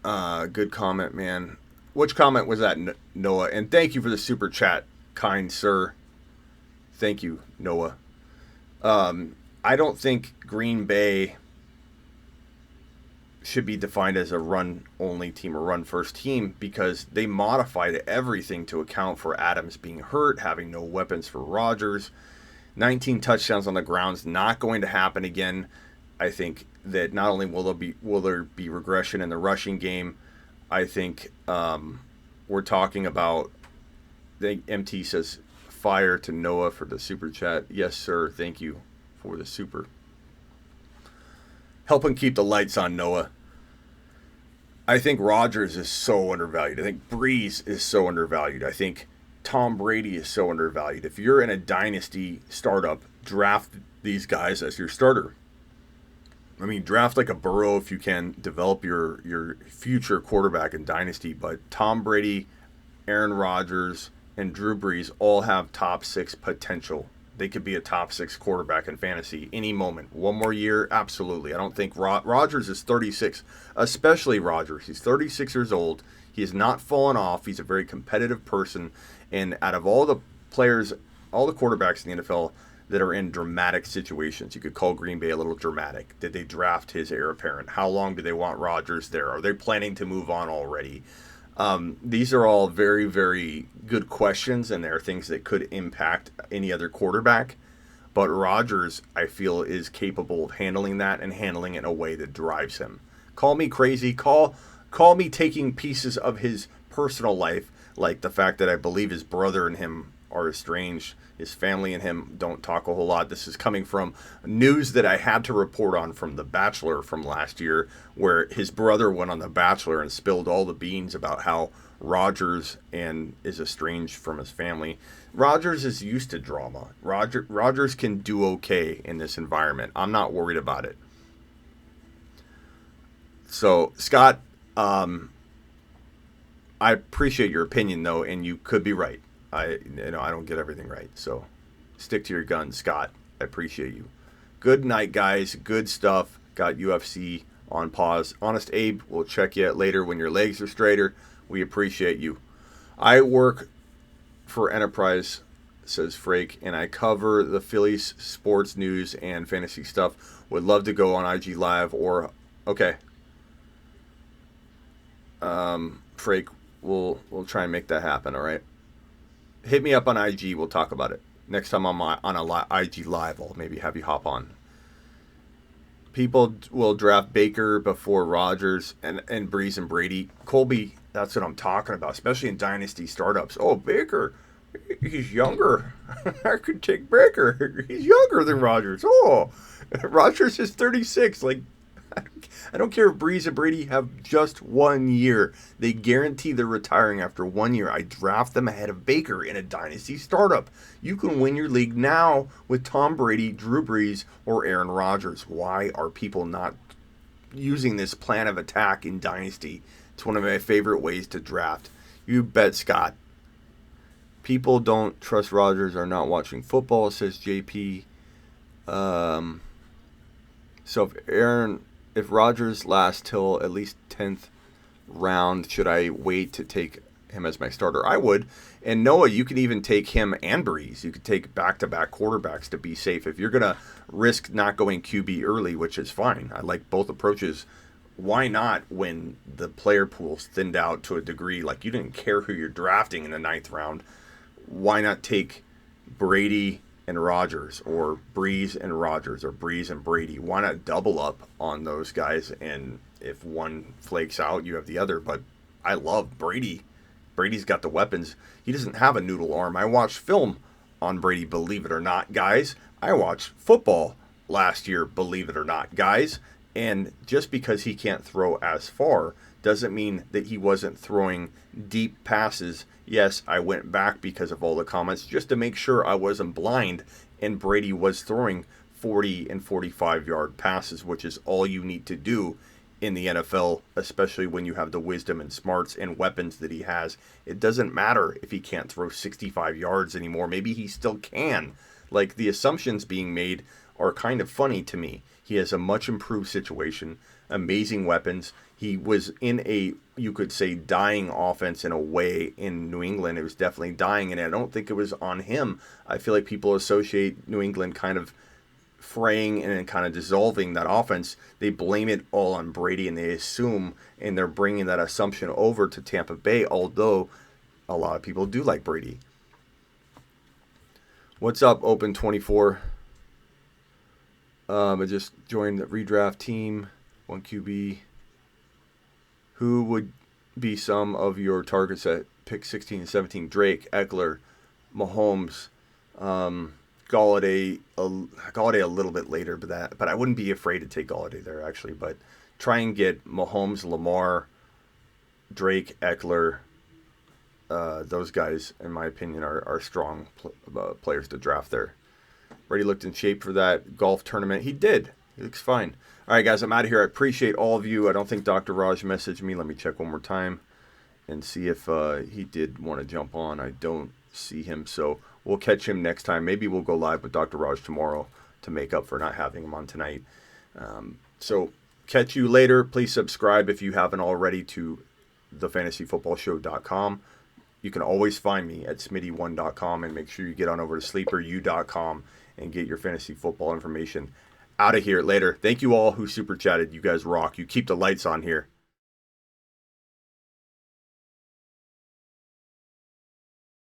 Good comment, man. Which comment was that, Noah? And thank you for the super chat, kind sir. Thank you, Noah. I don't think Green Bay should be defined as a run-only team or run-first team because they modified everything to account for Adams being hurt, having no weapons for Rodgers. 19 touchdowns on the ground is not going to happen again. I think that not only will there be regression in the rushing game, I think we're talking about, the MT says, fire to Noah for the super chat. Yes, sir. Thank you for the super. Helping keep the lights on, Noah. I think Rodgers is so undervalued. I think Breeze is so undervalued. I think Tom Brady is so undervalued. If you're in a dynasty startup, draft these guys as your starter. I mean, draft like a Burrow if you can. Develop your future quarterback in dynasty. But Tom Brady, Aaron Rodgers, and Drew Brees all have top 6 potential. They could be a top 6 quarterback in fantasy any moment. One more year, absolutely. I don't think Rodgers is 36, especially Rodgers. He's 36 years old. He has not fallen off. He's a very competitive person. And out of all the players, all the quarterbacks in the NFL that are in dramatic situations, you could call Green Bay a little dramatic. Did they draft his heir apparent? How long do they want Rodgers there? Are they planning to move on already? These are all very, very good questions, and there are things that could impact any other quarterback. But Rodgers, I feel, is capable of handling that and handling it in a way that drives him. Call me crazy. Call me taking pieces of his personal life, like the fact that I believe his brother and him are estranged. His family and him don't talk a whole lot. This is coming from news that I had to report on from The Bachelor from last year, where his brother went on The Bachelor and spilled all the beans about how Rodgers is estranged from his family. Rodgers is used to drama. Rodgers can do okay in this environment. I'm not worried about it. So, Scott, I appreciate your opinion, though, and you could be right. I don't get everything right, so stick to your guns, Scott. I appreciate you. Good night, guys. Good stuff. Got UFC on pause. Honest Abe, we'll check you out later when your legs are straighter. We appreciate you. I work for Enterprise, says Frake, and I cover the Phillies sports news and fantasy stuff. Would love to go on IG Live or okay. Frake, we'll try and make that happen. All right. Hit me up on IG. We'll talk about it. Next time I'm on a IG Live, I'll maybe have you hop on. People will draft Baker before Rodgers and Breeze and Brady. Colby, that's what I'm talking about, especially in dynasty startups. Oh, Baker, he's younger. I could take Baker. He's younger than Rodgers. Oh, Rodgers is 36. Like, I don't care if Breeze and Brady have just 1 year. They guarantee they're retiring after 1 year. I draft them ahead of Baker in a dynasty startup. You can win your league now with Tom Brady, Drew Brees, or Aaron Rodgers. Why are people not using this plan of attack in dynasty? It's one of my favorite ways to draft. You bet, Scott. People don't trust Rodgers are not watching football, says JP. So if Rodgers lasts till at least 10th round, should I wait to take him as my starter, I would. And Noah, you can even take him and Breeze. You could take back-to-back quarterbacks to be safe. If you're going to risk not going QB early, which is fine. I like both approaches. Why not when the player pool's thinned out to a degree, like you didn't care who you're drafting in the 9th round? Why not take Brady and Rodgers, or Breeze and Rodgers, or Breeze and Brady? Why not double up on those guys? And if one flakes out, you have the other. But I love Brady. Brady's got the weapons. He doesn't have a noodle arm. I watched film on Brady, believe it or not, guys. I watched football last year, believe it or not, guys. And just because he can't throw as far doesn't mean that he wasn't throwing deep passes. Yes, I went back because of all the comments just to make sure I wasn't blind, and Brady was throwing 40 and 45-yard passes, which is all you need to do in the NFL, especially when you have the wisdom and smarts and weapons that he has. It doesn't matter if he can't throw 65 yards anymore. Maybe he still can. Like, the assumptions being made are kind of funny to me. He has a much improved situation, amazing weapons. He was in a, you could say, dying offense in a way in New England. It was definitely dying, and I don't think it was on him. I feel like people associate New England kind of fraying and kind of dissolving that offense. They blame it all on Brady, and they assume, and they're bringing that assumption over to Tampa Bay, although a lot of people do like Brady. What's up, Open 24? I just joined the redraft team, 1 QB. Who would be some of your targets at pick 16 and 17? Drake, Eckler, Mahomes, Galladay a little bit later, but I wouldn't be afraid to take Galladay there, actually. But try and get Mahomes, Lamar, Drake, Eckler. Those guys, in my opinion, are strong players to draft there. Brady looked in shape for that golf tournament. He did. He looks fine. All right, guys, I'm out of here. I appreciate all of you. I don't think Dr. Raj messaged me. Let me check one more time and see if he did want to jump on. I don't see him, so we'll catch him next time. Maybe we'll go live with Dr. Raj tomorrow to make up for not having him on tonight. So catch you later. Please subscribe if you haven't already to thefantasyfootballshow.com. You can always find me at smitty1.com, and make sure you get on over to sleeperu.com and get your fantasy football information. Out of here later. Thank you all who super chatted. You guys rock. You keep the lights on here.